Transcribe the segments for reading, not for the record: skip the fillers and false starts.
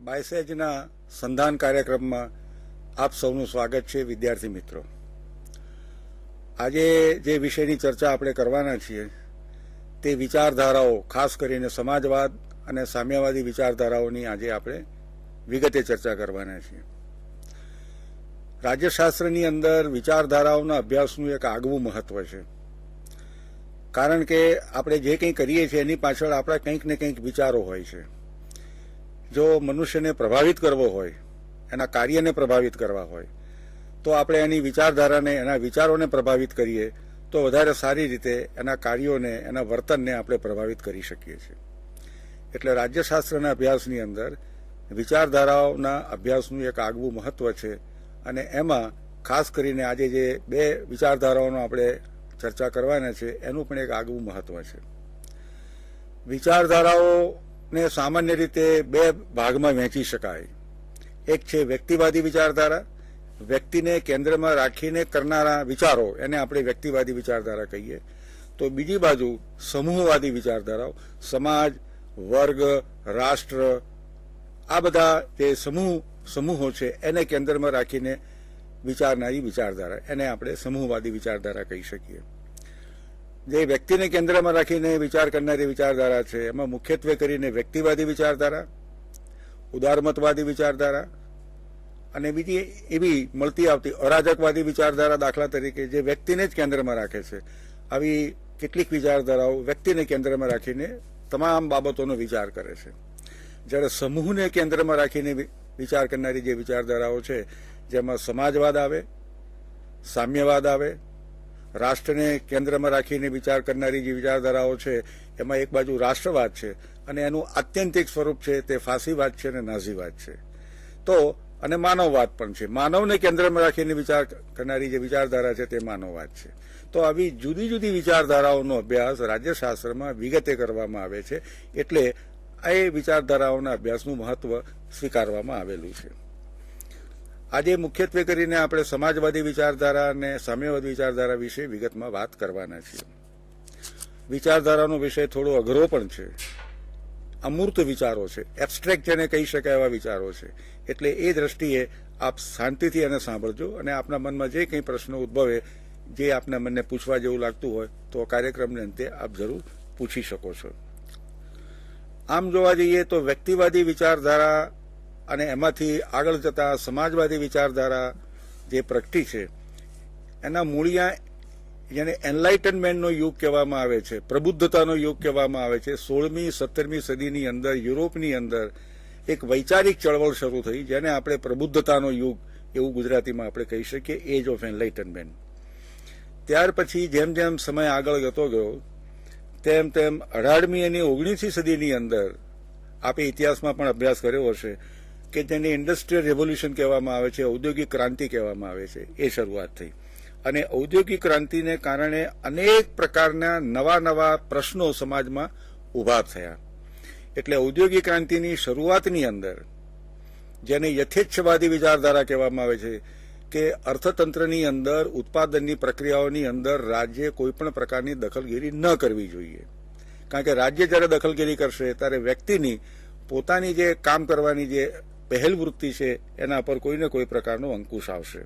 બાયસેજના સંધાન કાર્યક્રમમાં આપ સૌનું સ્વાગત છે. વિદ્યાર્થી મિત્રો, આજે જે વિષયની ચર્ચા આપણે કરવાના છીએ તે વિચારધારાઓ, ખાસ કરીને સમાજવાદ અને સામ્યવાદી વિચારધારાઓની આજે આપણે વિગતે ચર્ચા કરવાના છીએ. રાજ્યશાસ્ત્રની અંદર વિચારધારાઓના અભ્યાસનું એક આગવું મહત્વ છે, કારણ કે આપણે જે કંઈ કરીએ છીએ એની પાછળ આપણા કંઈક ને કંઈક વિચારો હોય છે. જો મનુષ્યને પ્રભાવિત કરવો હોય, એના કાર્યને પ્રભાવિત કરવા હોય, તો આપણે એની વિચારધારાને, એના વિચારોને પ્રભાવિત કરીએ તો વધારે સારી રીતે એના કાર્યોને, એના વર્તનને આપણે પ્રભાવિત કરી શકીએ છીએ. એટલે રાજ્યશાસ્ત્રના અભ્યાસની અંદર વિચારધારાઓના અભ્યાસનું એક આગવું મહત્વ છે, અને એમાં ખાસ કરીને આજે જે બે વિચારધારાઓનો આપણે ચર્ચા કરવાના છે એનું પણ એક આગવું મહત્વ છે. વિચારધારાઓને સામાન્ય રીતે બે ભાગમાં વહેંચી શકાય. એક છે વ્યક્તિવાદી વિચારધારા, વ્યક્તિને કેન્દ્રમાં રાખીને કરનારા વિચારો, એને આપણે વ્યક્તિવાદી વિચારધારા કહીએ. તો બીજી બાજુ સમૂહવાદી વિચારધારાઓ, સમાજ, વર્ગ, રાષ્ટ્ર, આ બધા જે સમૂહો છે એને કેન્દ્રમાં રાખીને વિચારનારી વિચારધારા, એને આપણે સમૂહવાદી વિચારધારા કહી શકીએ. જે વ્યક્તિને કેન્દ્રમાં રાખીને વિચાર કરનારી વિચારધારા છે એમાં મુખ્યત્વે કરીને વ્યક્તિવાદી વિચારધારા, ઉદારમતવાદી વિચારધારા અને બીજી એવી મળતી આવતી અરાજકવાદી વિચારધારા, દાખલા તરીકે જે વ્યક્તિને જ કેન્દ્રમાં રાખે છે. આવી કેટલીક વિચારધારાઓ વ્યક્તિને કેન્દ્રમાં રાખીને તમામ બાબતોનો વિચાર કરે છે. જ્યારે સમૂહને કેન્દ્રમાં રાખીને વિચાર કરનારી જે વિચારધારાઓ છે, જેમાં સમાજવાદ આવે, સામ્યવાદ આવે, રાષ્ટ્રને કેન્દ્રમાં રાખીને વિચાર કરનારી જે વિચારધારાઓ છે એમાં એક બાજુ રાષ્ટ્રવાદ છે અને એનું આત્યંતિક સ્વરૂપ છે તે ફાસીવાદ છે અને નાઝીવાદ છે. તો અને માનવવાદ પણ છે. માનવને કેન્દ્રમાં રાખીને વિચાર કરનારી જે વિચારધારા છે તે માનવવાદ છે. તો આવી જુદી જુદી વિચારધારાઓનો અભ્યાસ રાજ્યશાસ્ત્રમાં વિગતે કરવામાં આવે છે, એટલે એ વિચારધારાઓના અભ્યાસનું મહત્વ સ્વીકારવામાં આવેલું છે. આજે મુખ્યત્વે કરીને આપણે સમાજવાદી વિચારધારા અને સામ્યવાદી વિચારધારા વિશે વિગતમાં વાત કરવાના છીએ. વિચારધારાનો વિષય થોડો અઘરો પણ છે. અમૂર્ત વિચારો છે, એબ્સ્ટ્રેક્ટ જેને કહી શકાય એવા વિચારો છે. એટલે એ દ્રષ્ટિએ આપ શાંતિથી એને સાંભળજો, અને આપના મનમાં જે કંઈ પ્રશ્નો ઉદ્ભવે, જે આપના મનને પૂછવા જેવું લાગતું હોય તો કાર્યક્રમને અંતે આપ જરૂર પૂછી શકો છો. આમ જોવા જઈએ તો વ્યક્તિવાદી વિચારધારા અને એમાંથી આગળ જતા સમાજવાદી વિચારધારા જે પ્રગટી છે એના મૂળિયા, જેને એનલાઇટનમેન્ટનો યુગ કહેવામાં આવે છે, પ્રબુદ્ધતાનો યુગ કહેવામાં આવે છે, 16મી 17મી સદીની અંદર યુરોપની અંદર એક વૈચારિક ચળવળ શરૂ થઈ, જેને આપણે પ્રબુદ્ધતાનો યુગ એવું ગુજરાતીમાં આપણે કહી શકીએ, એજ ઓફ એનલાઇટનમેન્ટ. ત્યાર પછી જેમ જેમ સમય આગળ જતો ગયો તેમ તેમ 18મી અને 19મી સદીની અંદર આપણે ઇતિહાસમાં પણ અભ્યાસ કર્યો હશે કે જેને ઇન્ડસ્ટ્રીયલ રેવોલ્યુશન કહેવામાં આવે છે, ઔદ્યોગિક ક્રાંતિ કહેવામાં આવે છે, એ શરૂઆત થઈ. અને ઔદ્યોગિક ક્રાંતિને કારણે અનેક પ્રકારના નવા નવા પ્રશ્નો સમાજમાં ઊભા થયા. એટલે ઔદ્યોગિક ક્રાંતિની શરૂઆતની અંદર જેને યથેચ્છવાદી વિચારધારા કહેવામાં આવે છે કે અર્થતંત્રની અંદર, ઉત્પાદનની પ્રક્રિયાઓની અંદર રાજ્ય કોઈપણ પ્રકારની દખલગીરી ન કરવી જોઈએ. કારણ કે રાજ્ય જ્યારે દખલગીરી કરશે ત્યારે વ્યક્તિની પોતાની જે કામ કરવાની જે પહેલ વૃત્તિ છે એના પર કોઈને કોઈ પ્રકારનો અંકુશ આવશે.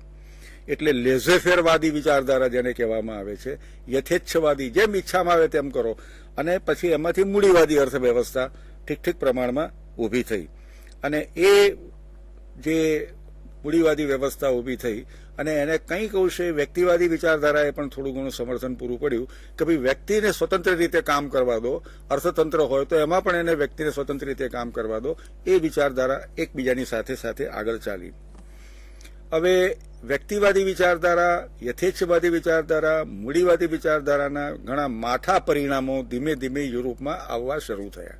એટલે લેઝેફેરવાદી વિચારધારા જેને કહેવામાં આવે છે, યથેચ્છવાદી, જેમ ઈચ્છામાં આવે તેમ કરો, અને પછી એમાંથી મૂડીવાદી અર્થવ્યવસ્થા ઠીક પ્રમાણમાં ઊભી થઈ. અને એ જે મૂડીવાદી વ્યવસ્થા ઊભી થઈ અને એને કંઈક અંશે વ્યક્તિવાદી વિચારધારાએ પણ થોડું ઘણું સમર્થન પૂરું પડ્યું કે ભાઈ વ્યક્તિને સ્વતંત્ર રીતે કામ કરવા દો, અર્થતંત્ર હોય તો એમાં પણ એને વ્યક્તિને સ્વતંત્ર રીતે કામ કરવા દો. એ વિચારધારા એકબીજાની સાથે સાથે આગળ ચાલી. હવે વ્યક્તિવાદી વિચારધારા, યથેચ્છવાદી વિચારધારા, મૂડીવાદી વિચારધારાના ઘણા માઠા પરિણામો ધીમે ધીમે યુરોપમાં આવવા શરૂ થયા.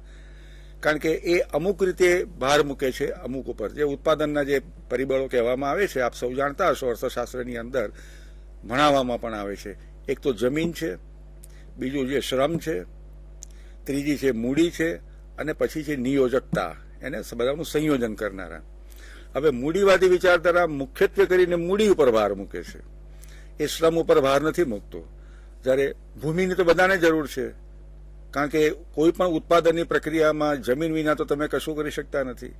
કારણ કે એ અમુક રીતે ભાર મૂકે છે અમુક ઉપર. જે ઉત્પાદનના જે પરિબળો કહેવામાં આવે છે, આપ સૌ જાણતા હશો, અર્થશાસ્ત્રની અંદર ભણાવવામાં પણ આવે છે. એક તો જમીન છે, બીજું જે શ્રમ છે, ત્રીજી છે મૂડી છે, અને પછી છે નિયોજકતા, એને બધાનું સંયોજન કરનારા. હવે મૂડીવાદી વિચારધારા મુખ્યત્વે કરીને મૂડી ઉપર ભાર મૂકે છે, એ શ્રમ ઉપર ભાર નથી મૂકતો. જ્યારે ભૂમિની તો બધાને જરૂર છે, કારણ કે કોઈ પણ ઉત્પાદનની પ્રક્રિયામાં જમીન વિના તો તમે કશું કરી શકતા નથી.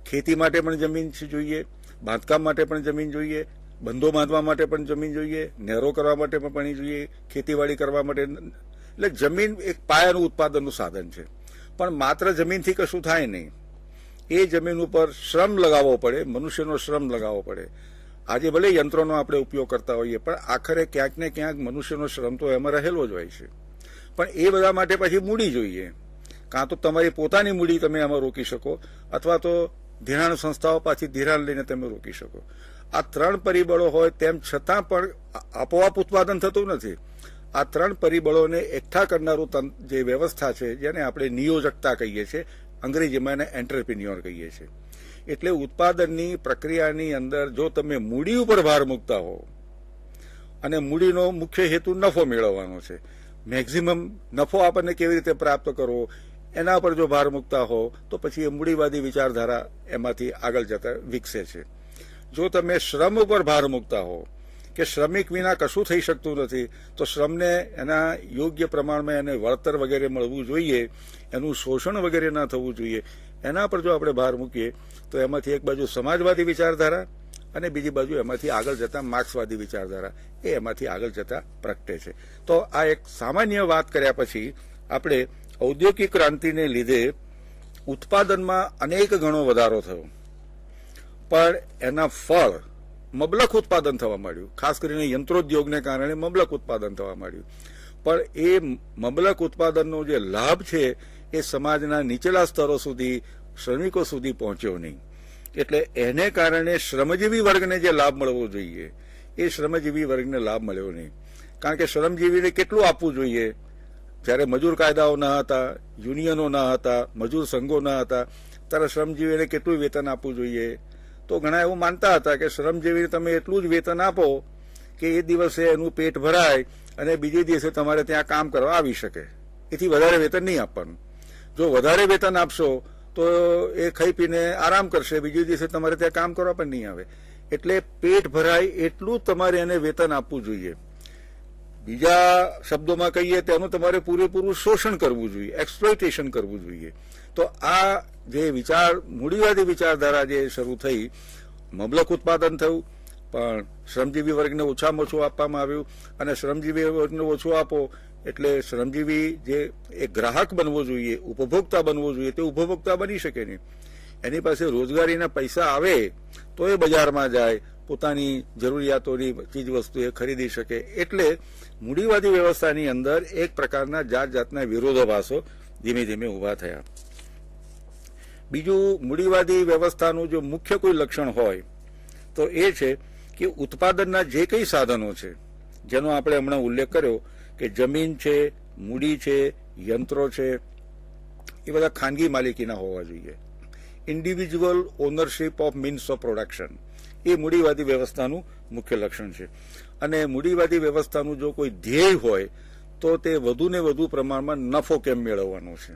ખેતી માટે પણ જમીન જોઈએ, બાંધકામ માટે પણ જમીન જોઈએ, બંધો બાંધવા માટે પણ જમીન જોઈએ, નહેરો કરવા માટે પણ પાણી જોઈએ, ખેતીવાડી કરવા માટે. એટલે જમીન એક પાયાનું ઉત્પાદનનું સાધન છે. પણ માત્ર જમીનથી કશું થાય નહીં. એ જમીન ઉપર શ્રમ લગાવવો પડે, મનુષ્યનો શ્રમ લગાવવો પડે. આજે ભલે યંત્રોનો આપણે ઉપયોગ કરતા હોઈએ, પણ આખરે ક્યાંક ને ક્યાંક મનુષ્યનો શ્રમ તો એમાં રહેલો જ હોય છે. પણ એ બધા માટે પછી મૂડી જોઈએ. કાં તો તમારી પોતાની મૂડી તમે આમાં રોકી શકો, અથવા તો ધિરાણ સંસ્થાઓ પાછી ધિરાણ લઈને તમે રોકી શકો. આ ત્રણ પરિબળો હોય તેમ છતાં પણ આપોઆપ ઉત્પાદન થતું નથી. આ ત્રણ પરિબળોને એકઠા કરનારું જે વ્યવસ્થા છે, જેને આપણે નિયોજકતા કહીએ છીએ, અંગ્રેજીમાં એને એન્ટરપ્રિન્યોર કહીએ છીએ. એટલે ઉત્પાદનની પ્રક્રિયાની અંદર જો તમે મૂડી ઉપર ભાર મૂકતા હો, અને મૂડીનો મુખ્ય હેતુ નફો મેળવવાનો છે, મેક્ઝિમમ નફો આપણને કેવી રીતે પ્રાપ્ત કરવો એના પર જો ભાર મૂકતા હો, તો પછી એ મૂડીવાદી વિચારધારા એમાંથી આગળ જતા વિકસે છે. જો તમે શ્રમ ઉપર ભાર મૂકતા હો કે શ્રમિક વિના કશું થઈ શકતું નથી, તો શ્રમને એના યોગ્ય પ્રમાણમાં એને વળતર વગેરે મળવું જોઈએ, એનું શોષણ વગેરે ના થવું જોઈએ, એના પર જો આપણે ભાર મૂકીએ તો એમાંથી એક બાજુ સમાજવાદી વિચારધારા અને બીજી બાજુ એમાંથી આગળ જતા માર્ક્સવાદી વિચારધારા એ એમાંથી આગળ જતા પ્રગટે છે. તો આ એક સામાન્ય વાત કર્યા પછી આપણે ઔદ્યોગિક ક્રાંતિને લીધે ઉત્પાદનમાં અનેક ગણો વધારો થયો, પણ એના ફળ મબલખ ઉત્પાદન થવા માંડ્યું. ખાસ કરીને યંત્રોદ્યોગને કારણે મબલખ ઉત્પાદન થવા માંડ્યું. પણ એ મબલખ ઉત્પાદનનો જે લાભ છે એ સમાજના નીચેલા સ્તરો સુધી, શ્રમિકો સુધી પહોંચ્યો નહીં. એટલે એને કારણે શ્રમજીવી વર્ગને જે લાભ મળવો જોઈએ એ શ્રમજીવી વર્ગને લાભ મળ્યો નહીં. કારણ કે શ્રમજીવીને કેટલું આપવું જોઈએ? જ્યારે મજૂર કાયદાઓ ન હતા, યુનિયનો ન હતા, મજૂર સંઘો ન હતા, ત્યારે શ્રમજીવીને કેટલું વેતન આપવું જોઈએ? તો ઘણા એવું માનતા હતા કે શ્રમજીવીને તમે એટલું જ વેતન આપો કે એ દિવસે એનું પેટ ભરાય અને બીજે દિવસે તમારે ત્યાં કામ કરવા આવી શકે. એથી વધારે વેતન નહીં આપવાનું. જો વધારે વેતન આપશો તો એ ખાઈ પીને આરામ કરશે, બીજે દિવસે તમારે ત્યાં કામ કરવા પણ નહીં આવે. એટલે પેટ ભરાય એટલું તમારે એને વેતન આપવું જોઈએ. બીજા શબ્દોમાં કહીએ તો એનું તમારે પૂરેપૂરું શોષણ કરવું જોઈએ, એક્સપ્લોઇટેશન કરવું જોઈએ. તો આ જે મૂડીવાદી વિચારધારા જે શરૂ થઈ, મબલખ ઉત્પાદન થયું, પણ શ્રમજીવી વર્ગને ઓછામાં ઓછું આપવામાં આવ્યું. અને શ્રમજીવી વર્ગને ઓછું આપો એટલે શ્રમજીવી જે એક ગ્રાહક બનવો જોઈએ, ઉપભોક્તા બનવો જોઈએ, તે ઉપભોક્તા બની શકે નહીં. એની પાસે રોજગારીના પૈસા આવે તો એ બજારમાં જાય, પોતાની જરૂરિયાતોની ચીજ વસ્તુ એ ખરીદી શકે. એટલે મૂડીવાદી વ્યવસ્થાની અંદર એક પ્રકારના જાત જાતના વિરોધાભાસો ધીમે ધીમે ઊભા થયા. બીજું, મૂડીવાદી વ્યવસ્થાનું જો મુખ્ય કોઈ લક્ષણ હોય તો એ છે કે ઉત્પાદનના જે કંઈ સાધનો છે, જેનો આપણે હમણાં ઉલ્લેખ કર્યો કે જમીન છે, મૂડી છે, યંત્રો છે, એ બધા ખાનગી માલિકીના હોવા જોઈએ. Individual ownership of means of production એ મૂડીવાદી વ્યવસ્થાનું મુખ્ય લક્ષણ છે. અને મૂડીવાદી વ્યવસ્થાનું જો કોઈ ધ્યેય હોય તો તે વધુને વધુ પ્રમાણમાં નફો કેમ મેળવવાનો છે.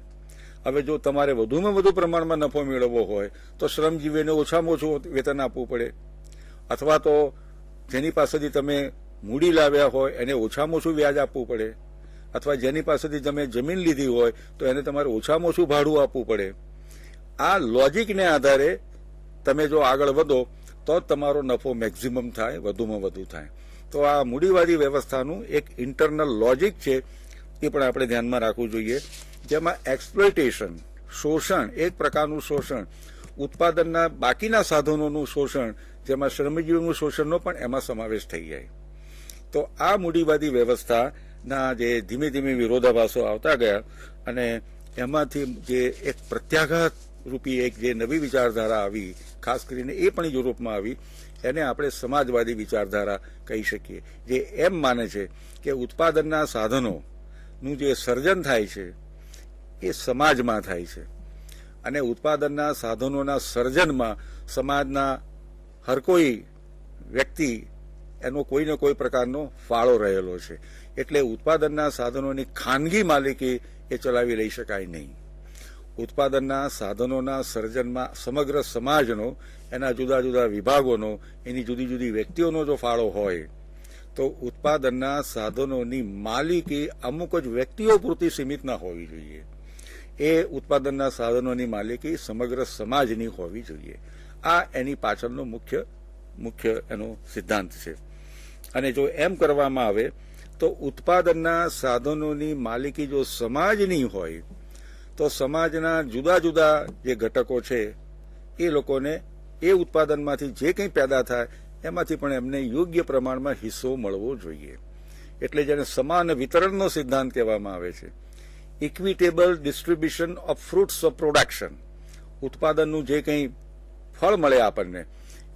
હવે જો તમારે વધુમાં વધુ પ્રમાણમાં નફો મેળવવો હોય તો શ્રમજીવીને ઓછામાં ઓછું વેતન આપવું પડે, અથવા તો જેની પાસેથી તમે મૂડી લાવ્યા હોય એને ઓછામાં ઓછું વ્યાજ આપવું પડે, અથવા જેની પાસેથી તમે જમીન લીધી હોય તો એને તમારે ઓછામાં ઓછું ભાડું આપવું પડે. આ લોજિકને આધારે તમે જો આગળ વધો તો તમારો નફો મેક્ઝિમમ થાય, વધુમાં વધુ થાય. તો આ મૂડીવાદી વ્યવસ્થાનું એક ઇન્ટરનલ લોજિક છે, એ પણ આપણે ધ્યાનમાં રાખવું જોઈએ. જેમાં એક્સપ્લોઇટેશન, શોષણ, એક પ્રકારનું શોષણ, ઉત્પાદનના બાકીના સાધનોનું શોષણ, જેમાં શ્રમજીવીનું શોષણનો પણ એમાં સમાવેશ થઈ જાય. તો આ મૂડીવાદી વ્યવસ્થાના જે ધીમે ધીમે વિરોધાભાસો આવતા ગયા અને એમાંથી જે એક પ્રત્યાઘાત રૂપી એક જે નવી વિચારધારા આવી, ખાસ કરીને એ પણ યુરોપમાં આવી, એને આપણે સમાજવાદી વિચારધારા કહી શકીએ. જે એમ માને છે કે ઉત્પાદનના સાધનોનું જે સર્જન થાય છે એ સમાજમાં થાય છે, અને ઉત્પાદનના સાધનોના સર્જનમાં સમાજના હર કોઈ વ્યક્તિ એનો કોઈને કોઈ પ્રકારનો ફાળો રહેલો છે. એટલે ઉત્પાદનના સાધનોની ખાનગી માલિકી એ ચલાવી લઈ શકાય નહીં. ઉત્પાદનના સાધનોના સર્જનમાં સમગ્ર સમાજનો, એના જુદા જુદા વિભાગોનો, એની જુદી જુદી વ્યક્તિઓનો જો ફાળો હોય તો ઉત્પાદનના સાધનોની માલિકી અમુક જ વ્યક્તિઓ પૂરતી સીમિત ના હોવી જોઈએ. એ ઉત્પાદનના સાધનોની માલિકી સમગ્ર સમાજની હોવી જોઈએ. આ એની પાછળનો મુખ્ય એનો સિદ્ધાંત છે. અને જો એમ કરવામાં આવે તો ઉત્પાદનના સાધનોની માલિકી જો સમાજની હોય તો સમાજના જુદા જુદા જે ઘટકો છે એ લોકોને એ ઉત્પાદનમાંથી જે કંઈ પેદા થાય એમાંથી પણ એમને યોગ્ય પ્રમાણમાં હિસ્સો મળવો જોઈએ. એટલે જેને સમાન વિતરણનો સિદ્ધાંત કહેવામાં આવે છે. Equitable distribution of fruits of production. ઉત્પાદનનું જે કંઈ ફળ મળે આપણને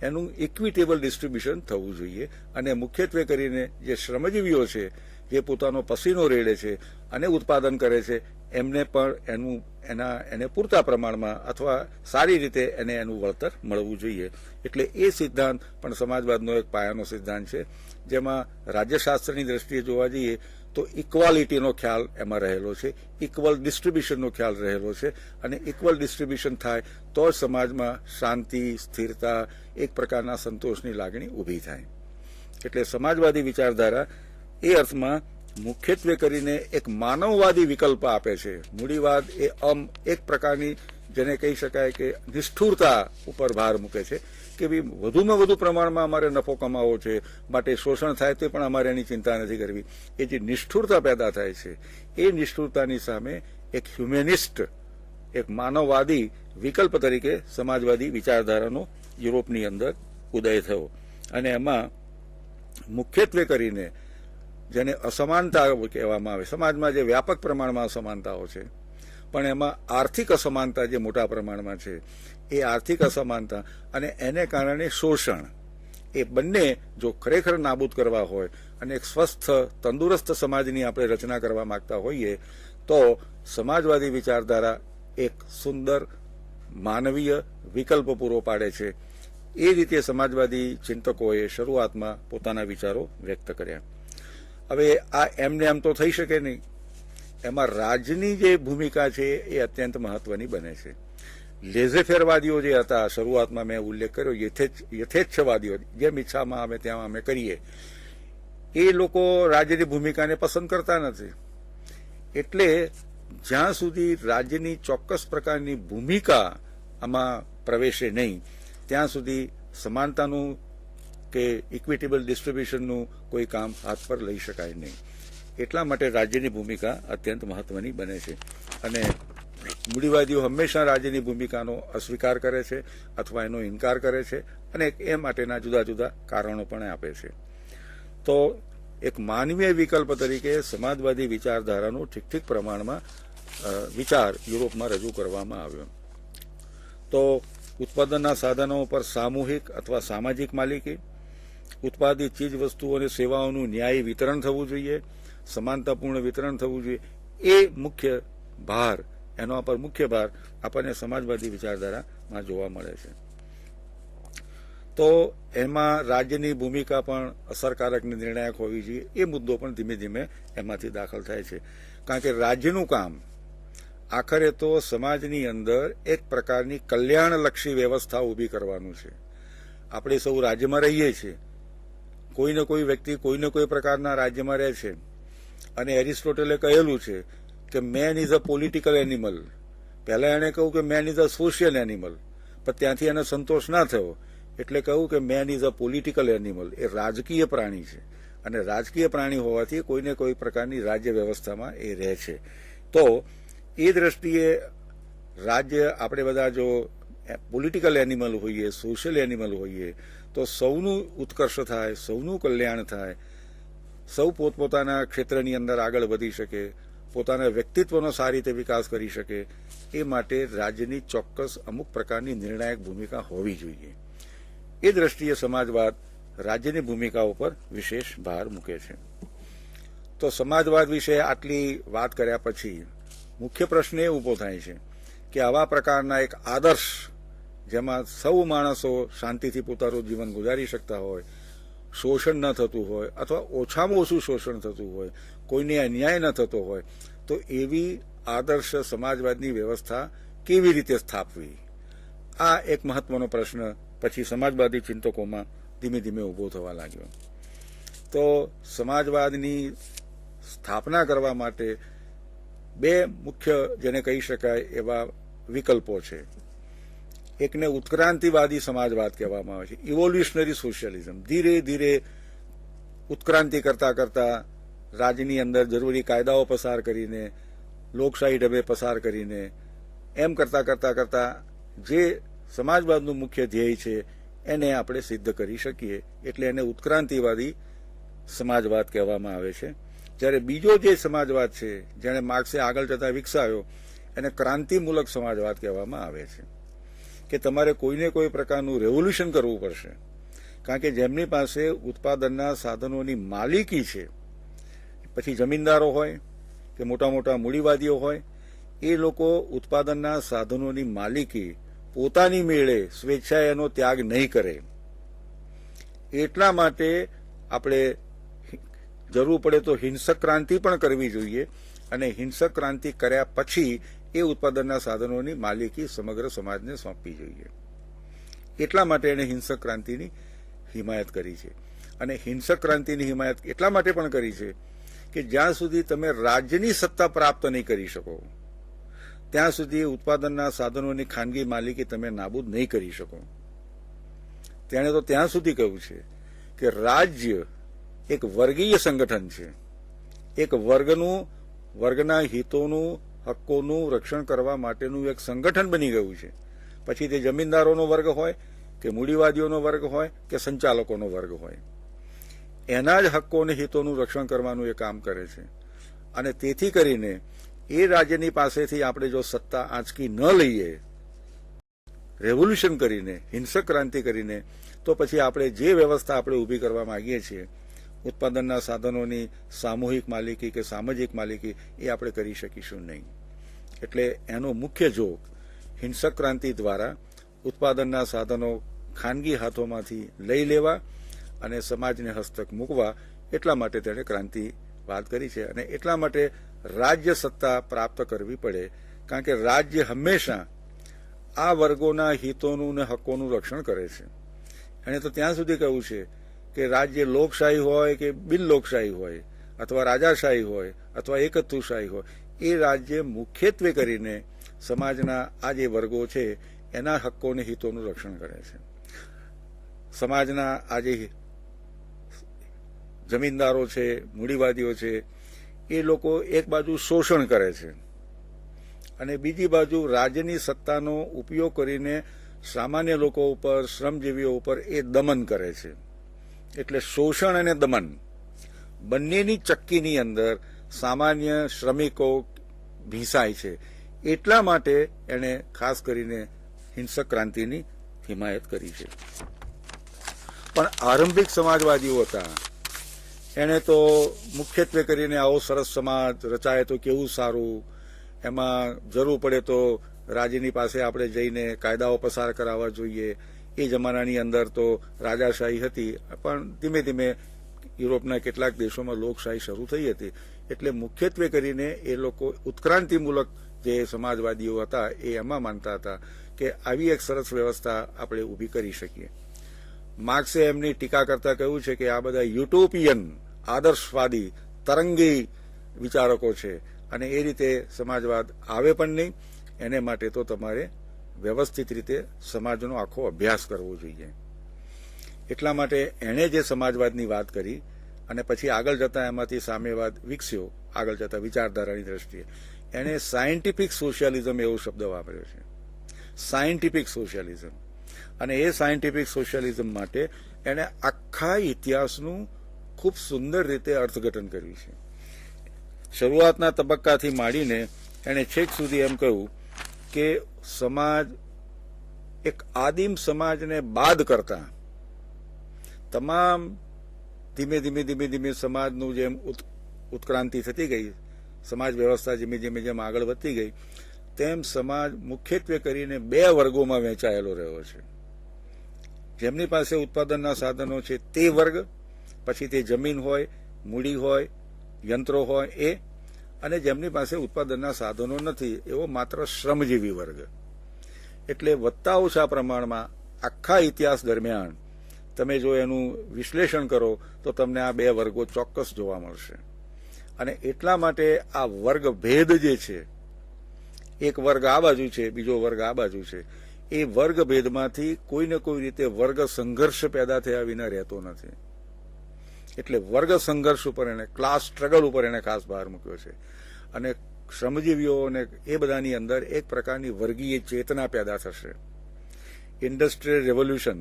એનું ઇક્વિટેબલ ડિસ્ટ્રીબ્યુશન થવું જોઈએ. અને મુખ્યત્વે કરીને જે શ્રમજીવીઓ છે, જે પોતાનો પસીનો રેડે છે અને ઉત્પાદન કરે છે, એમને પણ એને પૂરતા પ્રમાણમાં અથવા સારી રીતે એનું વળતર મળવું જોઈએ. એટલે એ સિદ્ધાંત પણ સમાજવાદનો એક પાયાનો સિદ્ધાંત છે, જેમાં રાજ્યશાસ્ત્રની દ્રષ્ટિએ જોવા જઈએ તો ઇક્વાલિટીનો ખ્યાલ એમાં રહેલો છે, ઇક્વલ ડિસ્ટ્રીબ્યુશનનો ખ્યાલ રહેલો છે. અને ઇક્વલ ડિસ્ટ્રીબ્યુશન થાય તો જ સમાજમાં શાંતિ, સ્થિરતા, એક પ્રકારના સંતોષની લાગણી ઊભી થાય. એટલે સમાજવાદી વિચારધારા એ અર્થમાં મુખ્યત્વે કરીને એક માનવવાદી વિકલ્પ આપે છે. મૂડીવાદ એ એક પ્રકારની જેને કહી શકાય કે નિષ્ઠુરતા ઉપર ભાર મૂકે છે કે ભાઈ વધુમાં વધુ પ્રમાણમાં અમારે નફો કમાવો છે, માટે શોષણ થાય તો પણ અમારે એની ચિંતા નથી કરવી. એ જે નિષ્ઠુરતા પેદા થાય છે એ નિષ્ઠુરતાની સામે એક હ્યુમેનિસ્ટ, એક માનવવાદી વિકલ્પ તરીકે સમાજવાદી વિચારધારાનો યુરોપની અંદર ઉદય થયો. અને એમાં મુખ્યત્વે કરીને જેને અસમાનતા કહેવામાં આવે, સમાજમાં જે વ્યાપક પ્રમાણમાં અસમાનતાઓ છે પણ એમાં આર્થિક અસમાનતા જે મોટા પ્રમાણમાં છે એ આર્થિક અસમાનતા અને એને કારણે શોષણ, એ બંને જો ખરેખર નાબૂદ કરવા હોય અને એક સ્વસ્થ તંદુરસ્ત સમાજની આપણે રચના કરવા માંગતા હોઈએ તો સમાજવાદી વિચારધારા એક સુંદર માનવીય વિકલ્પ પૂરો પાડે છે. એ રીતે સમાજવાદી ચિંતકોએ શરૂઆતમાં પોતાના વિચારો વ્યક્ત કર્યા. હવે આ એમને એમ તો થઈ શકે નહીં. એમાં રાજની જે ભૂમિકા છે એ અત્યંત મહત્વની બને છે. લેઝેફેરવાદીઓ જે હતા, શરૂઆતમાં મેં ઉલ્લેખ કર્યો, યથેચ્છવાદીઓ, જેમ ઈચ્છામાં આવે ત્યાં અમે કરીએ, એ લોકો રાજ્યની ભૂમિકાને પસંદ કરતા નથી. એટલે જ્યાં સુધી રાજ્યની ચોક્કસ પ્રકારની ભૂમિકા આમાં પ્રવેશે નહીં ત્યાં સુધી સમાનતાનું કે ઇક્વિટેબલ ડિસ્ટ્રીબ્યુશનનું કોઈ કામ હાથ પર લઈ શકાય નહીં. એટલા માટે રાજ્યની ભૂમિકા અત્યંત મહત્વની બને છે. અને મૂડીવાદીઓ હંમેશા રાજ્યની ભૂમિકાનો અસ્વીકાર કરે છે અથવા એનો ઇનકાર કરે છે અને એ માટેના જુદા જુદા કારણો પણ આપે છે. તો એક માનવીય વિકલ્પ તરીકે સમાજવાદી વિચારધારાનો ઠીક પ્રમાણમાં વિચાર યુરોપમાં રજૂ કરવામાં આવ્યો. તો ઉત્પાદનના સાધનો પર સામૂહિક અથવા સામાજિક માલિકી, ઉત્પાદિત ચીજ વસ્તુઓ અને સેવાઓનું ન્યાયી વિતરણ થવું જોઈએ, સમાનતાપૂર્ણ વિતરણ થવું જોઈએ. એ મુખ્ય ભાર, એના પર મુખ્ય ભાર આપણને સમાજવાદી વિચારધારામાં જોવા મળે છે. તો એમાં રાજ્યની ભૂમિકા પણ અસરકારક અને નિર્ણાયક હોવી જોઈએ. એ મુદ્દો પણ ધીમે ધીમે એમાંથી દાખલ થાય છે. કારણ કે રાજ્યનું કામ આખરે તો સમાજની અંદર એક પ્રકારની કલ્યાણલક્ષી વ્યવસ્થા ઊભી કરવાનું છે. આપણે સૌ રાજ્યમાં રહીએ છીએ, કોઈને કોઈ વ્યક્તિ કોઈને કોઈ પ્રકારના રાજ્યમાં રહે છે. અને એરિસ્ટોટલે કહેલું છે કે man is a political animal. પહેલા એણે કહ્યું કે man is a social animal, પણ ત્યાંથી એને સંતોષ ના થયો એટલે કહ્યું કે man is a political animal. એ રાજકીય પ્રાણી છે અને રાજકીય પ્રાણી હોવાથી કોઈને કોઈ પ્રકારની રાજ્ય વ્યવસ્થામાં એ રહે છે. તો એ દ્રષ્ટિએ રાજ્ય, આપણે બધા જો પોલિટિકલ એનિમલ હોઈએ, સોશિયલ એનિમલ હોઈએ તો સૌનું ઉત્કર્ષ થાય, સૌનું કલ્યાણ થાય, સૌ પોતપોતાના ક્ષેત્રની અંદર આગળ વધી શકે, પોતાના વ્યક્તિત્વનો સારી રીતે વિકાસ કરી શકે. એ માટે રાજ્યની ચોક્કસ અમુક પ્રકારની નિર્ણાયક ભૂમિકા હોવી જોઈએ. એ દ્રષ્ટિએ સમાજવાદ રાજ્યની ભૂમિકા ઉપર વિશેષ ભાર મૂકે છે. તો સમાજવાદ વિશે આટલી વાત કર્યા પછી મુખ્ય પ્રશ્ન એ ઊભો થાય છે કે આવા પ્રકારના એક આદર્શ જેમાં સૌ માણસો શાંતિથી પોતાનું જીવન ગુજારી શકતા હોય, શોષણ ન થતું હોય અથવા ઓછામાં ઓછું શોષણ થતું હોય, કોઈને અન્યાય ન થતો હોય, તો એવી આદર્શ સમાજવાદની વ્યવસ્થા કેવી રીતે સ્થાપવી? આ એક મહત્વનો પ્રશ્ન પછી સમાજવાદી ચિંતકોમાં ધીમે ધીમે ઊભો થવા લાગ્યો. તો સમાજવાદની સ્થાપના કરવા માટે બે મુખ્ય જેને કહી શકાય એવા વિકલ્પો છે. એકને ઉત્ક્રાંતિવાદી સમાજવાદ કહેવામાં આવે છે, ઇવોલ્યુશનરી સોશિયલિઝમ. ધીરે ધીરે ઉત્ક્રાંતિ કરતા કરતા રાજ્યની અંદર જરૂરી કાયદાઓ પસાર કરીને, લોકશાહી ઢબે પસાર કરીને, એમ કરતા કરતા કરતા જે સમાજવાદનું મુખ્ય ધ્યેય છે એને આપણે સિદ્ધ કરી શકીએ, એટલે એને ઉત્ક્રાંતિવાદી સમાજવાદ કહેવામાં આવે છે. જ્યારે બીજો જે સમાજવાદ છે જેને માર્ક્સે આગળ જતા વિકસાવ્યો એને ક્રાંતિમૂલક સમાજવાદ કહેવામાં આવે છે, કે તમારે કોઈને કોઈ પ્રકારનું રેવોલ્યુશન કરવું પડશે. કારણ કે જેમની પાસે ઉત્પાદનના સાધનોની માલિકી છે, પછી જમીનદારો હોય કે મોટા મોટા મૂડીવાદીઓ હોય, એ લોકો ઉત્પાદનના સાધનોની માલિકી પોતાની મેળે સ્વેચ્છાએ એનો ત્યાગ નહીં કરે. એટલા માટે આપણે જરૂર પડે તો હિંસક ક્રાંતિ પણ કરવી જોઈએ, અને હિંસક ક્રાંતિ કર્યા પછી એ ઉત્પાદનના સાધનોની માલિકી સમગ્ર સમાજને સોંપવી જોઈએ. એટલા માટે એણે હિંસક ક્રાંતિની હિમાયત કરી છે. અને હિંસક ક્રાંતિની હિમાયત એટલા માટે પણ કરી છે કે જ્યાં સુધી તમે રાજ્યની સત્તા પ્રાપ્ત નહીં કરી શકો ત્યાં સુધી ઉત્પાદનના સાધનોની ખાનગી માલિકી તમે નાબૂદ નહીં કરી શકો. તેણે તો ત્યાં સુધી કહ્યું છે કે રાજ્ય એક વર્ગીય સંગઠન છે, એક વર્ગના હિતોનું, હક્કોનું રક્ષણ કરવા માટેનું એક સંગઠન બની ગયું છે. પછી તે જમીનદારોનો વર્ગ હોય કે મૂડીવાદીઓનો વર્ગ હોય કે સંચાલકોનો વર્ગ હોય, એના જ હક્કો અને હિતોનું રક્ષણ કરવાનું એ કામ કરે છે. અને તેથી કરીને એ રાજ્યની પાસેથી આપણે જો સત્તા આંચકી ન લઈએ, રેવોલ્યુશન કરીને, હિંસક ક્રાંતિ કરીને, તો પછી આપણે જે વ્યવસ્થા આપણે ઊભી કરવા માંગીએ છીએ, ઉત્પાદનના સાધનોની સામૂહિક માલિકી કે સામાજિક માલિકી, એ આપણે કરી શકીશું નહીં. એટલે એનો મુખ્ય જોગ હિંસક ક્રાંતિ દ્વારા ઉત્પાદનના સાધનો ખાનગી હાથોમાંથી લઈ લેવા અને સમાજને હસ્તક મૂકવા, એટલા માટે તેણે ક્રાંતિ વાત કરી છે. અને એટલા માટે રાજ્ય સત્તા પ્રાપ્ત કરવી પડે, કારણ કે રાજ્ય હંમેશા આ વર્ગોના હિતોનું ને હક્કોનું રક્ષણ કરે છે. એણે તો ત્યાં સુધી કહ્યું છે કે રાજ્ય લોકશાહી હોય કે બિન લોકશાહી હોય, અથવા રાજાશાહી હોય અથવા એકત્વશાહી હોય, એ રાજ્ય મુખ્યત્વે કરીને સમાજના આ જે વર્ગો છે એના હક્કો અને હિતોનું રક્ષણ કરે છે. સમાજના આ જે જમીનદારો છે, મૂડીવાદીઓ છે, એ લોકો એક બાજુ શોષણ કરે છે અને બીજી બાજુ રાજ્યની સત્તાનો ઉપયોગ કરીને સામાન્ય લોકો ઉપર, શ્રમજીવીઓ ઉપર એ દમન કરે છે. એટલે શોષણ અને દમન બંનેની ચક્કીની અંદર સામાન્ય શ્રમિકો ભીંસાય છે. એટલા માટે એણે ખાસ કરીને હિંસક ક્રાંતિની હિમાયત કરી છે. પણ આરંભિક સમાજવાદીઓ હતા, એણે તો મુખ્યત્વે કરીને આવો સરસ સમાજ રચાય તો કેવું સારું, એમાં જરૂર પડે તો રાજ્યની પાસે આપણે જઈને કાયદાઓ પસાર કરાવવા જોઈએ. એ જમાનાની અંદર તો રાજાશાહી હતી, પણ ધીમે ધીમે યુરોપના કેટલાક દેશોમાં લોકશાહી શરૂ થઈ હતી. એટલે મુખ્યત્વે કરીને એ લોકો ઉત્ક્રાંતિમૂલક જે સમાજવાદીઓ હતા એ એમાં માનતા હતા કે આવી એક સરસ વ્યવસ્થા આપણે ઊભી કરી શકીએ. માર્ક્સે એમની ટીકા કરતા કહ્યું છે કે આ બધા યુટોપિયન, આદર્શવાદી, તરંગી વિચારકો છે, અને એ રીતે સમાજવાદ આવે પણ નહીં. એને માટે તો તમારે વ્યવસ્થિત રીતે સમાજનો આખો અભ્યાસ કરવો જોઈએ. એટલા માટે એણે જે સમાજવાદની વાત કરી અને પછી આગળ જતા એમાંથી સામ્યવાદ વિકસ્યો, આગળ જતા વિચારધારાની દ્રષ્ટિએ, એણે સાયન્ટિફિક સોશિયલિઝમ એવો શબ્દ વાપર્યો છે. સાયન્ટિફિક સોશિયલિઝમ. અને એ સાયન્ટિફિક સોશિયલિઝમ માટે એણે આખા ઇતિહાસનું ખૂબ સુંદર રીતે અર્થઘટન કર્યું છે. શરૂઆતના તબક્કાથી માંડીને એણે છેક સુધી એમ કહ્યું કે સમાજ એક આદિમ સમાજને બાદ કરતા તમામ ધીમે ધીમે ધીમે ધીમે સમાજનું જેમ ઉત્ક્રાંતિ થતી ગઈ, સમાજ વ્યવસ્થા ધીમે ધીમે જેમ આગળ વધતી ગઈ, તેમ સમાજ મુખ્યત્વે કરીને બે વર્ગોમાં વહેંચાયેલો રહ્યો છે. જેમની પાસે ઉત્પાદનના સાધનો છે તે વર્ગ, પછી તે જમીન હોય, મૂડી હોય, યંત્રો હોય એ, અને જેમની પાસે ઉત્પાદનના સાધનો નથી એવો માત્ર શ્રમજીવી વર્ગ. એટલે વધતા ઓછા પ્રમાણમાં આખા ઇતિહાસ દરમિયાન તમે જો એનું વિશ્લેષણ કરો તો તમને આ બે વર્ગો ચોક્કસ જોવા મળશે. અને એટલા માટે આ વર્ગ ભેદ જે છે, એક વર્ગ આ બાજુ છે, બીજો વર્ગ આ બાજુ છે, એ વર્ગ ભેદમાંથી કોઈને કોઈ રીતે વર્ગ સંઘર્ષ પેદા થયા વિના રહેતો નથી. એટલે વર્ગ સંઘર્ષ ઉપર એને, ક્લાસ સ્ટ્રગલ ઉપર એને ખાસ ભાર મૂક્યો છે. અને શ્રમજીવીઓ અને એ બધાની અંદર એક પ્રકારની વર્ગીય ચેતના પેદા થશે. ઇન્ડસ્ટ્રીયલ રેવોલ્યુશન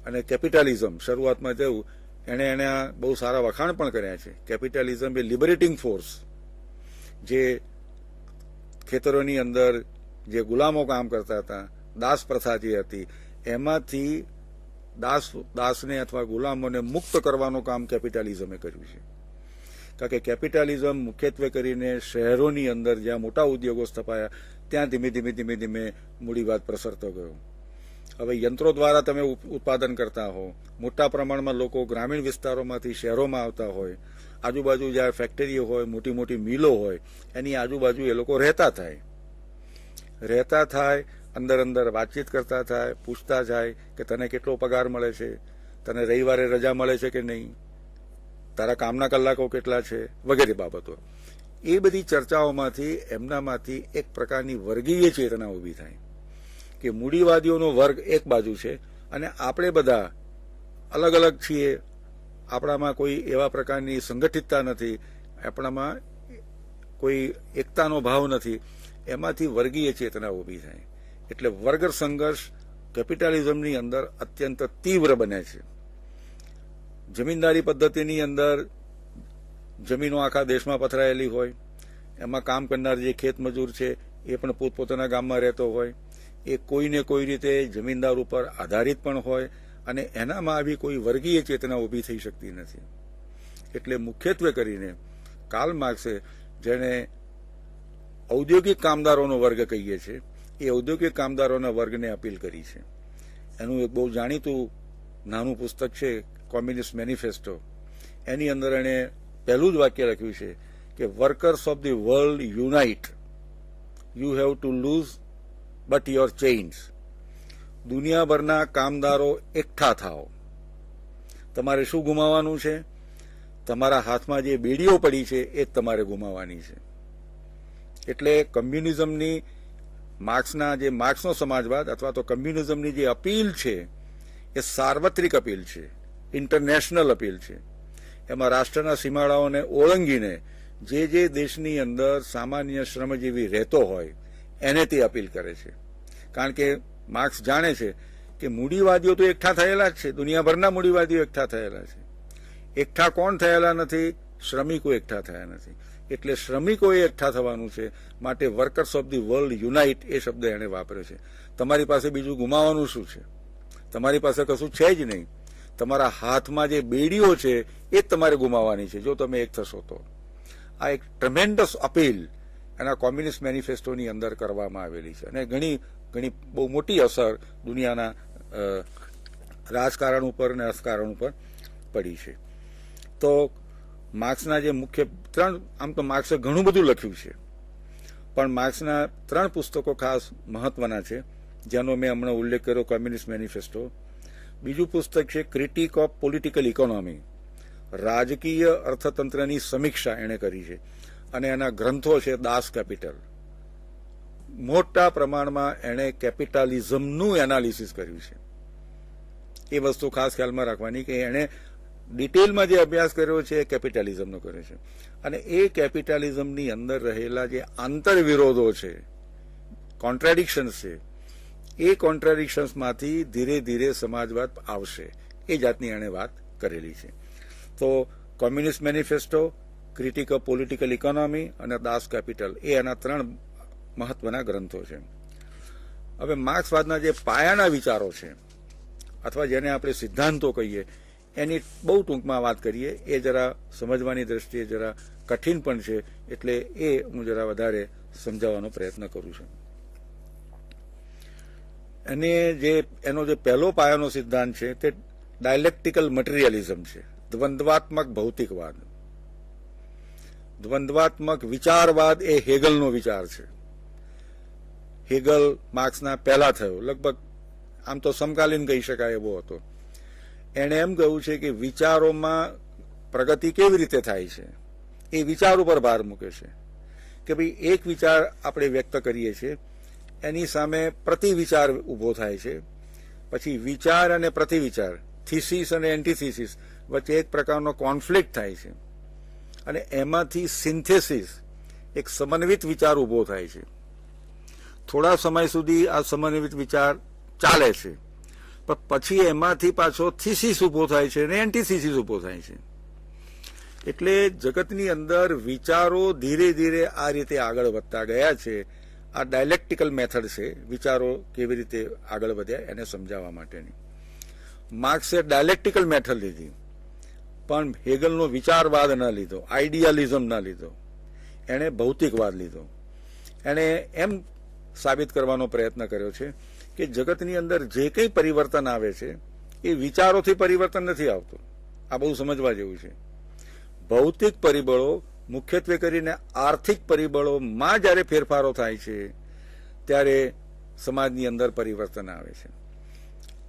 અને કેપિટલિઝમ શરૂઆતમાં થયું, એને બહુ સારા વખાણ પણ કર્યા છે. કેપિટલિઝમ એ લિબરેટિંગ ફોર્સ, જે ખેતરોની અંદર જે ગુલામો કામ કરતા હતા, દાસ પ્રથા જે હતી, એમાંથી દાસને અથવા ગુલામોને મુક્ત કરવાનું કામ કેપિટલિઝમે કર્યું છે. કારણ કે કેપિટલિઝમ મુખ્યત્વે કરીને શહેરોની અંદર જ્યાં મોટા ઉદ્યોગો સ્થપાયા ત્યાં ધીમે ધીમે મૂડીવાદ પ્રસરતો ગયો. હવે યંત્રો દ્વારા તમે ઉત્પાદન કરતા હો, મોટા પ્રમાણમાં લોકો ગ્રામીણ વિસ્તારોમાંથી શહેરોમાં આવતા હોય, આજુબાજુ જ્યાં ફેક્ટરીઓ હોય, મોટી મોટી મિલો હોય, એની આજુબાજુ એ લોકો રહેતા થાય, અંદર વાતચીત કરતા થાય, પૂછતા જાય કે તને કેટલો પગાર મળે છે, તને રવિવારે રજા મળે છે કે નહીં, તારા કામના કલાકો કેટલા છે, વગેરે બાબતો. એ બધી ચર્ચાઓમાંથી એમનામાંથી એક પ્રકારની વર્ગીય ચેતના ઊભી થાય કે મૂડીવાદીઓનો વર્ગ એક બાજુ છે અને આપણે બધા અલગ અલગ છીએ, આપણામાં કોઈ એવા પ્રકારની સંગઠિતતા નથી, આપણામાં કોઈ એકતાનો ભાવ નથી, એમાંથી વર્ગીય ચેતના ઊભી થાય. એટલે વર્ગ સંઘર્ષ કેપિટલિઝમની અંદર અત્યંત તીવ્ર બને છે. જમીનદારી પદ્ધતિની અંદર જમીનો આખા દેશમાં પથરાયેલી હોય, એમાં કામ કરનાર જે ખેત મજૂર છે એ પણ પોતપોતાના ગામમાં રહેતો હોય, એ કોઈને કોઈ રીતે જમીનદાર ઉપર આધારિત પણ હોય અને એનામાં આવી કોઈ વર્ગીય ચેતના ઊભી થઈ શકતી નથી. એટલે મુખ્યત્વે કરીને કાર્લ માર્ક્સે જેને ઔદ્યોગિક કામદારોનો વર્ગ કહીએ છીએ, એ ઔદ્યોગિક કામદારોના વર્ગને અપીલ કરી છે. એનું એક બહુ જાણીતું નાનું પુસ્તક છે, કોમ્યુનિસ્ટ મેનિફેસ્ટો. એની અંદર એણે પહેલું જ વાક્ય લખ્યું છે કે workers of the world unite, you have to lose but your chains. દુનિયાભરના કામદારો એકઠા થાઓ, તમારે શું ગુમાવવાનું છે? તમારા હાથમાં જે બેડીઓ પડી છે એ જ તમારે ગુમાવવાની છે. એટલે કમ્યુનિઝમની માર્ક્સનો સમાજવાદ અથવા તો કમ્યુનિઝમની જે અપીલ છે એ સાર્વત્રિક અપીલ છે, ઇન્ટરનેશનલ અપીલ છે. એમાં રાષ્ટ્રના સીમાડાઓને ઓળંગીને જે દેશની અંદર સામાન્ય શ્રમજીવી રહેતો હોય એને તે અપીલ કરે છે. કારણ કે માર્ક્સ જાણે છે કે મૂડીવાદીઓ તો એકઠા થયેલા જ છે, દુનિયાભરના મૂડીવાદીઓ એકઠા થયેલા છે. એકઠા કોણ થયેલા નથી? શ્રમિકો એકઠા થયા નથી. એટલે શ્રમિકોએ એકઠા થવાનું છે. માટે workers of the world unite એ શબ્દ એણે વાપર્યો છે. તમારી પાસે બીજું ગુમાવવાનું શું છે? તમારી પાસે કશું છે જ નહીં. તમારા હાથમાં જે બેડીઓ છે એ જ તમારે ગુમાવવાની છે જો તમે એક થશો તો. આ એક ટ્રમેન્ડસ અપીલ એના કોમ્યુનિસ્ટ મેનિફેસ્ટોની અંદર કરવામાં આવેલી છે અને ઘણી બહુ મોટી અસર દુનિયાના રાજકારણ ઉપર અને અર્થકારણ ઉપર પડી છે. તો માર્ક્સના જે મુખ્ય આમ તો માર્ક્સે ઘણું બધું લખ્યું છે, પણ માર્ક્સના 3 પુસ્તકો ખાસ મહત્વના છે, જેનો મેં હમણાં ઉલ્લેખ કર્યો, કોમ્યુનિસ્ટ મેનિફેસ્ટો. બીજું પુસ્તક છે ક્રિટિક ઓફ પોલિટિકલ ઇકોનોમી, રાજકીય અર્થતંત્રની સમીક્ષા એણે કરી છે, અને એના ગ્રંથો છે દાસ કેપિટલ. મોટા પ્રમાણમાં એણે કેપિટલિઝમનું એનાલિસિસ કર્યું છે. એ વસ્તુ ખાસ ખ્યાલમાં રાખવાની કે એણે ડિટેલમાં જે અભ્યાસ કર્યો છે એ કેપિટલિઝમનો કર્યો છે. અને એ કેપિટલિઝમની અંદર રહેલા જે આંતરવિરોધો છે, કોન્ટ્રાડિક્શન્સ છે, એ કોન્ટ્રાડિક્શન્સમાંથી ધીરે ધીરે સમાજવાદ આવશે, એ જાતની એણે વાત કરેલી છે. તો communist manifesto, critic of political economy અને દાસ કેપિટલ એ એના 3 મહત્વના ગ્રંથો છે. હવે માર્ક્સવાદના જે પાયાના વિચારો છે અથવા જેને આપણે સિદ્ધાંતો કહીએ એની બહુ ટૂંકમાં વાત કરીએ. એ જરા સમજવાની દ્રષ્ટિએ જરા કઠિન પણ છે, એટલે એ હું જરા વધારે સમજાવવાનો પ્રયત્ન કરું છું. અને એનો જે પહેલો પાયાનો સિદ્ધાંત છે તે ડાયલેક્ટિકલ મટીરિયલિઝમ છે, દ્વંદ્વાત્મક ભૌતિકવાદ. દ્વંદ્વાત્મક વિચારવાદ એ હેગલનો વિચાર છે. હેગલ માર્ક્સના પહેલા થયો, લગભગ આમ તો સમકાલીન કહી શકાય એવો હતો. એણે એમ કહ્યું છે કે વિચારોમાં પ્રગતિ કેવી રીતે થાય છે, એ વિચાર ઉપર ભાર મૂકે છે કે ભાઈ એક વિચાર આપણે વ્યક્ત કરીએ છીએ, એની સામે પ્રતિવિચાર ઊભો થાય છે, પછી વિચાર અને પ્રતિવિચાર, થીસીસ અને એન્ટીથીસીસ વચ્ચે એક પ્રકારનો કોન્ફ્લિક્ટ થાય છે, અને એમાંથી સિન્થેસિસ, એક સમન્વિત વિચાર ઊભો થાય છે. થોડા સમય સુધી આ સમન્વિત વિચાર ચાલે છે, પણ પછી એમાંથી પાછો થીસીસ ઊભો થાય છે અને એન્ટીથીસીસ ઊભો થાય છે. એટલે જગતની અંદર વિચારો ધીરે ધીરે આ રીતે આગળ વધતા ગયા છે. આ ડાયલેક્ટિકલ મેથડ છે, વિચારો કેવી રીતે આગળ વધ્યા એને સમજાવવા માટેની. માર્ક્સે ડાયલેક્ટિકલ મેથડ લીધી, પણ હેગલનો વિચારવાદ ન લીધો, આઈડિયાલિઝમ ન લીધો, એણે ભૌતિકવાદ લીધો. એણે એમ સાબિત કરવાનો પ્રયત્ન કર્યો છે કે જગતની અંદર જે કંઈ પરિવર્તન આવે છે એ વિચારોથી પરિવર્તન નથી આવતું. આ બહુ સમજવા જેવું છે. ભૌતિક પરિબળો, મુખ્યત્વે કરીને આર્થિક પરિબળોમાં જ્યારે ફેરફારો થાય છે ત્યારે સમાજની અંદર પરિવર્તન આવે છે.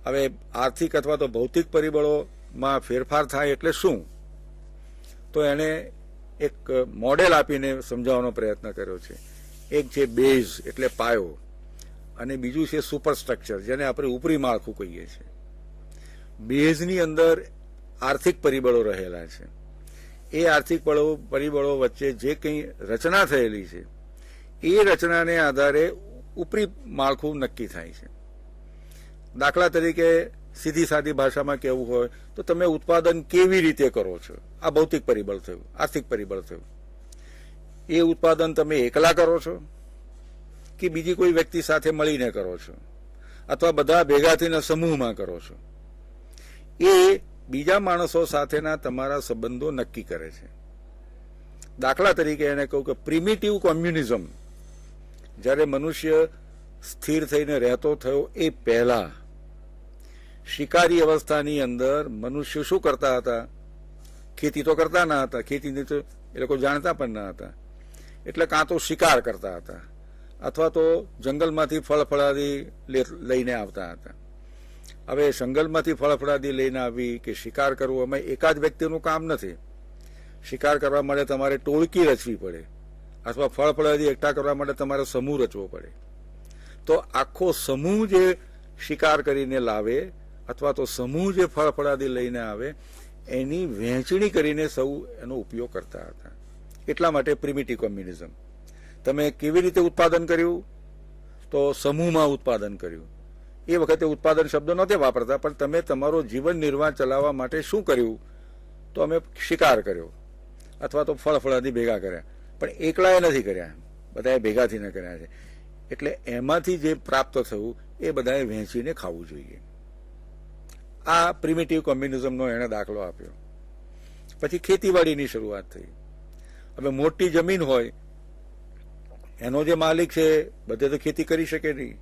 હવે આર્થિક અથવા તો ભૌતિક પરિબળોમાં ફેરફાર થાય એટલે શું, તો એને એક મોડેલ આપીને સમજાવવાનો પ્રયત્ન કર્યો છે. એક છે બેઝ એટલે પાયો, અને બીજું છે સુપરસ્ટ્રક્ચર, જેને આપણે ઉપરી માળખું કહીએ છીએ. બેઝની અંદર આર્થિક પરિબળો રહેલા છે. એ આર્થિક પરિબળો વચ્ચે જે કંઈ રચના થયેલી છે એ રચનાને આધારે ઉપરી માળખું નક્કી થાય છે. દાખલા તરીકે સીધી સાદી ભાષામાં કહેવું હોય તો તમે ઉત્પાદન કેવી રીતે કરો છો, આ ભૌતિક પરિબળ થયું, આર્થિક પરિબળ થયું. એ ઉત્પાદન તમે એકલા કરો છો કે બીજી કોઈ વ્યક્તિ સાથે મળીને કરો છો, અથવા બધા ભેગા થઈને સમૂહમાં કરો છો, એ બીજા માણસો સાથેના તમારા સંબંધો નક્કી કરે છે. દાખલા તરીકે એને કહું કે પ્રિમિટિવ કોમ્યુનિઝમ જ્યારે મનુષ્ય સ્થિર થઈને રહેતો થયો એ પહેલા શિકારી અવસ્થાની અંદર મનુષ્ય શું કરતા હતા? ખેતી તો કરતા ના હતા, ખેતીની તો એ લોકો જાણતા પણ ના હતા. એટલે કાં તો શિકાર કરતા હતા અથવા તો જંગલમાંથી ફળફળાદી લઈને આવતા હતા. હવે જંગલમાંથી ફળફળાદી લઈને આવી કે શિકાર કરવો એમાં એકાદ વ્યક્તિનું કામ નથી. શિકાર કરવા માટે તમારે ટોળકી રચવી પડે, અથવા ફળફળાદી એકઠા કરવા માટે તમારે સમૂહ રચવો પડે. તો આખો સમૂહ જે શિકાર કરીને લાવે અથવા તો સમૂહ જે ફળફળાદી લઈને આવે એની વહેંચણી કરીને સૌ એનો ઉપયોગ કરતા હતા. એટલા માટે પ્રિમિટિવ કોમ્યુનિઝમ. તમે કેવી રીતે ઉત્પાદન કર્યું? તો સમૂહમાં ઉત્પાદન કર્યું. એ વખતે ઉત્પાદન શબ્દ નહોતા વાપરતા, પણ તમે તમારો જીવન નિર્વાહ ચલાવવા માટે શું કર્યું? તો અમે શિકાર કર્યો અથવા તો ફળફળાદી ભેગા કર્યા, પણ એકલાએ નથી કર્યા, બધાએ ભેગા થઈને કર્યા છે. એટલે એમાંથી જે પ્રાપ્ત થયું એ બધાએ વહેંચીને ખાવું જોઈએ. આ પ્રિમિટિવ કોમ્યુનિઝમનો એણે દાખલો આપ્યો. પછી ખેતીવાડીની શરૂઆત થઈ. હવે મોટી જમીન હોય, એનો જે માલિક છે બધે તો ખેતી કરી શકે નહીં,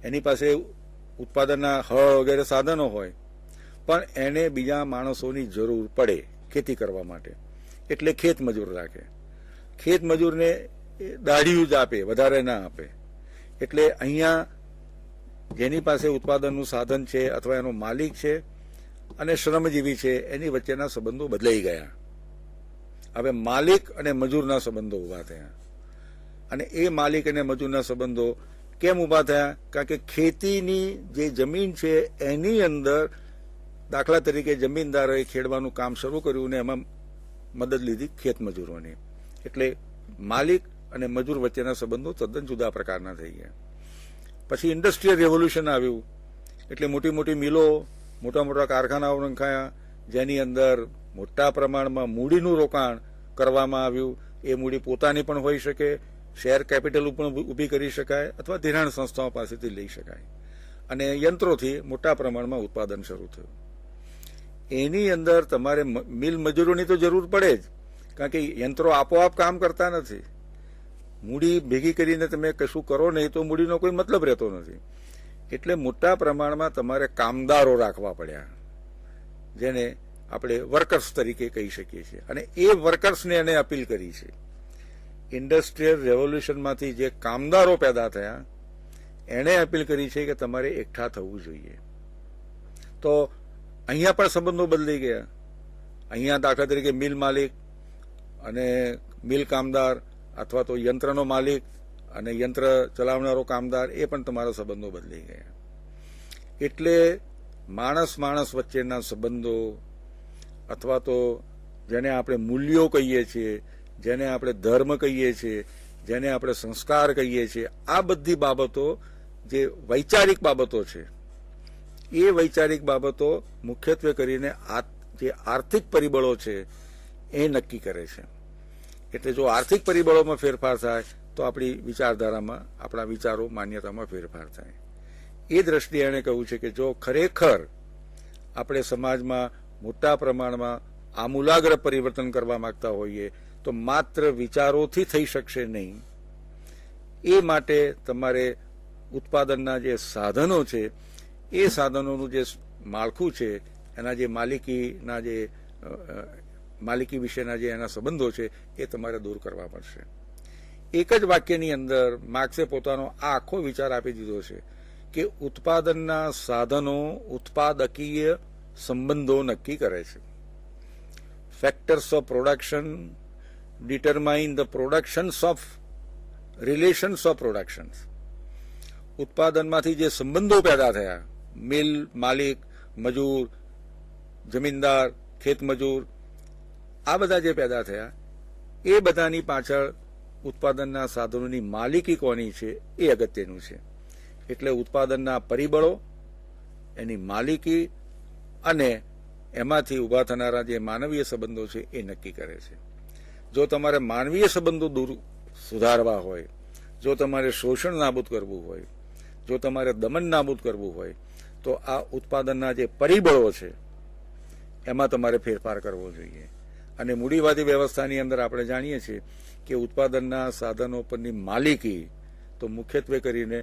એની પાસે ઉત્પાદનના હળ વગેરે સાધનો હોય, પણ એને બીજા માણસોની જરૂર પડે ખેતી કરવા માટે, એટલે ખેત મજૂર રાખે. ખેત મજૂરને દાઢિયું જ આપે, વધારે ના આપે. એટલે અહીંયા જેની પાસે ઉત્પાદનનું સાધન છે અથવા એનો માલિક છે અને શ્રમજીવી છે એની વચ્ચેના સંબંધો બદલાઈ ગયા. હવે માલિક અને મજૂરના સંબંધો ઊભા થયા. અને એ માલિક અને મજૂરના સંબંધો કેમ ઊભા થયા? કારણ કે ખેતીની જે જમીન છે એની અંદર દાખલા તરીકે જમીનદારોએ ખેડવાનું કામ શરૂ કર્યું ને એમાં મદદ લીધી ખેત મજૂરોની. એટલે માલિક અને મજૂર વચ્ચેના સંબંધો તદ્દન જુદા પ્રકારના થઈ ગયા. પછી ઇન્ડસ્ટ્રીયલ રેવોલ્યુશન આવ્યું, એટલે મોટી મોટી મિલો, મોટા મોટા કારખાનાઓ નંખાયા, જેની અંદર મોટા પ્રમાણમાં મૂડીનું રોકાણ કરવામાં આવ્યું. એ મૂડી પોતાની પણ હોઈ શકે, શેર કેપિટલ પણ ઊભી કરી શકાય, અથવા ધિરાણ સંસ્થાઓ પાસેથી લઈ શકાય. અને યંત્રોથી મોટા પ્રમાણમાં ઉત્પાદન શરૂ થયું. એની અંદર તમારે મિલ મજૂરોની તો જરૂર પડે જ, કારણ કે યંત્રો આપોઆપ કામ કરતા નથી. મૂડી ભેગી કરીને તમે કશું કરો નહીં તો મૂડીનો કોઈ મતલબ રહેતો નથી. એટલે મોટા પ્રમાણમાં તમારે કામદારો રાખવા પડ્યા, જેને આપણે વર્કર્સ તરીકે કહી શકીએ છીએ. અને એ વર્કર્સને એને અપીલ કરી છે. ઇન્ડસ્ટ્રીયલ રેવોલ્યુશનમાંથી જે કામદારો પેદા થયા એણે અપીલ કરી છે કે તમારે એકઠા થવું જોઈએ. તો અહીંયા પણ સંબંધો બદલાઈ ગયા. અહીંયા દાખલા તરીકે મિલ માલિક અને મિલ કામદાર અથવા તો યંત્રનો માલિક અને યંત્ર ચલાવનારો કામદાર એ પણ તમારા સંબંધો બદલાઈ ગયા. એટલે માણસ માણસ વચ્ચેના સંબંધો અથવા તો જેને આપણે મૂલ્યો કહીએ છીએ, જેને આપણે ધર્મ કહીએ છીએ, જેને આપણે સંસ્કાર કહીએ છીએ, આ બધી બાબતો જે વૈચારિક બાબતો છે એ વૈચારિક બાબતો મુખ્યત્વે કરીને જે આર્થિક પરિબળો છે એ નક્કી કરે છે. એટલે જો આર્થિક પરિબળોમાં ફેરફાર થાય તો આપણી વિચારધારામાં, આપણા વિચારો, માન્યતામાં ફેરફાર થાય. એ દ્રષ્ટિએ એણે કહ્યું છે કે જો ખરેખર આપણે સમાજમાં મોટા પ્રમાણમાં આમૂલાગ્ર પરિવર્તન કરવા માંગતા હોઈએ તો માત્ર વિચારોથી થઈ શકશે નહીં. એ માટે તમારે ઉત્પાદનના જે સાધનો છે એ સાધનોનું જે માળખું છે, એના જે માલિકી વિશેના જે એના સંબંધો છે એ તમારે દૂર કરવા પડશે. એક જ વાક્યની અંદર માર્ક્સે પોતાનો આ આખો વિચાર આપી દીધો છે કે ઉત્પાદનના સાધનો ઉત્પાદકીય સંબંધો નક્કી કરે છે. Factors of production determine the productions of relations of productions. ઉત્પાદનમાંથી જે સંબંધો પેદા થયા, મિલ માલિક, મજૂર, જમીનદાર, ખેતમજૂર, આ બધા જે પેદા થયા એ બધાની પાછળ ઉત્પાદનના સાધનોની માલિકી કોની છે એ અગત્યનું છે. એટલે ઉત્પાદનના પરિબળો, એની માલિકી અને એમાંથી ઊભા થનારા જે માનવીય સંબંધો છે એ નક્કી કરે છે. જો તમારે માનવીય સંબંધો સુધારવા હોય, જો તમારે શોષણ નાબૂદ કરવું હોય, જો તમારે દમન નાબૂદ કરવું હોય તો આ ઉત્પાદનના જે પરિબળો છે એમાં તમારે ફેરફાર કરવો જોઈએ. અને મૂડીવાદી વ્યવસ્થાની અંદર આપણે જાણીએ છીએ કે ઉત્પાદનના સાધનો પરની માલિકી તો મુખ્યત્વે કરીને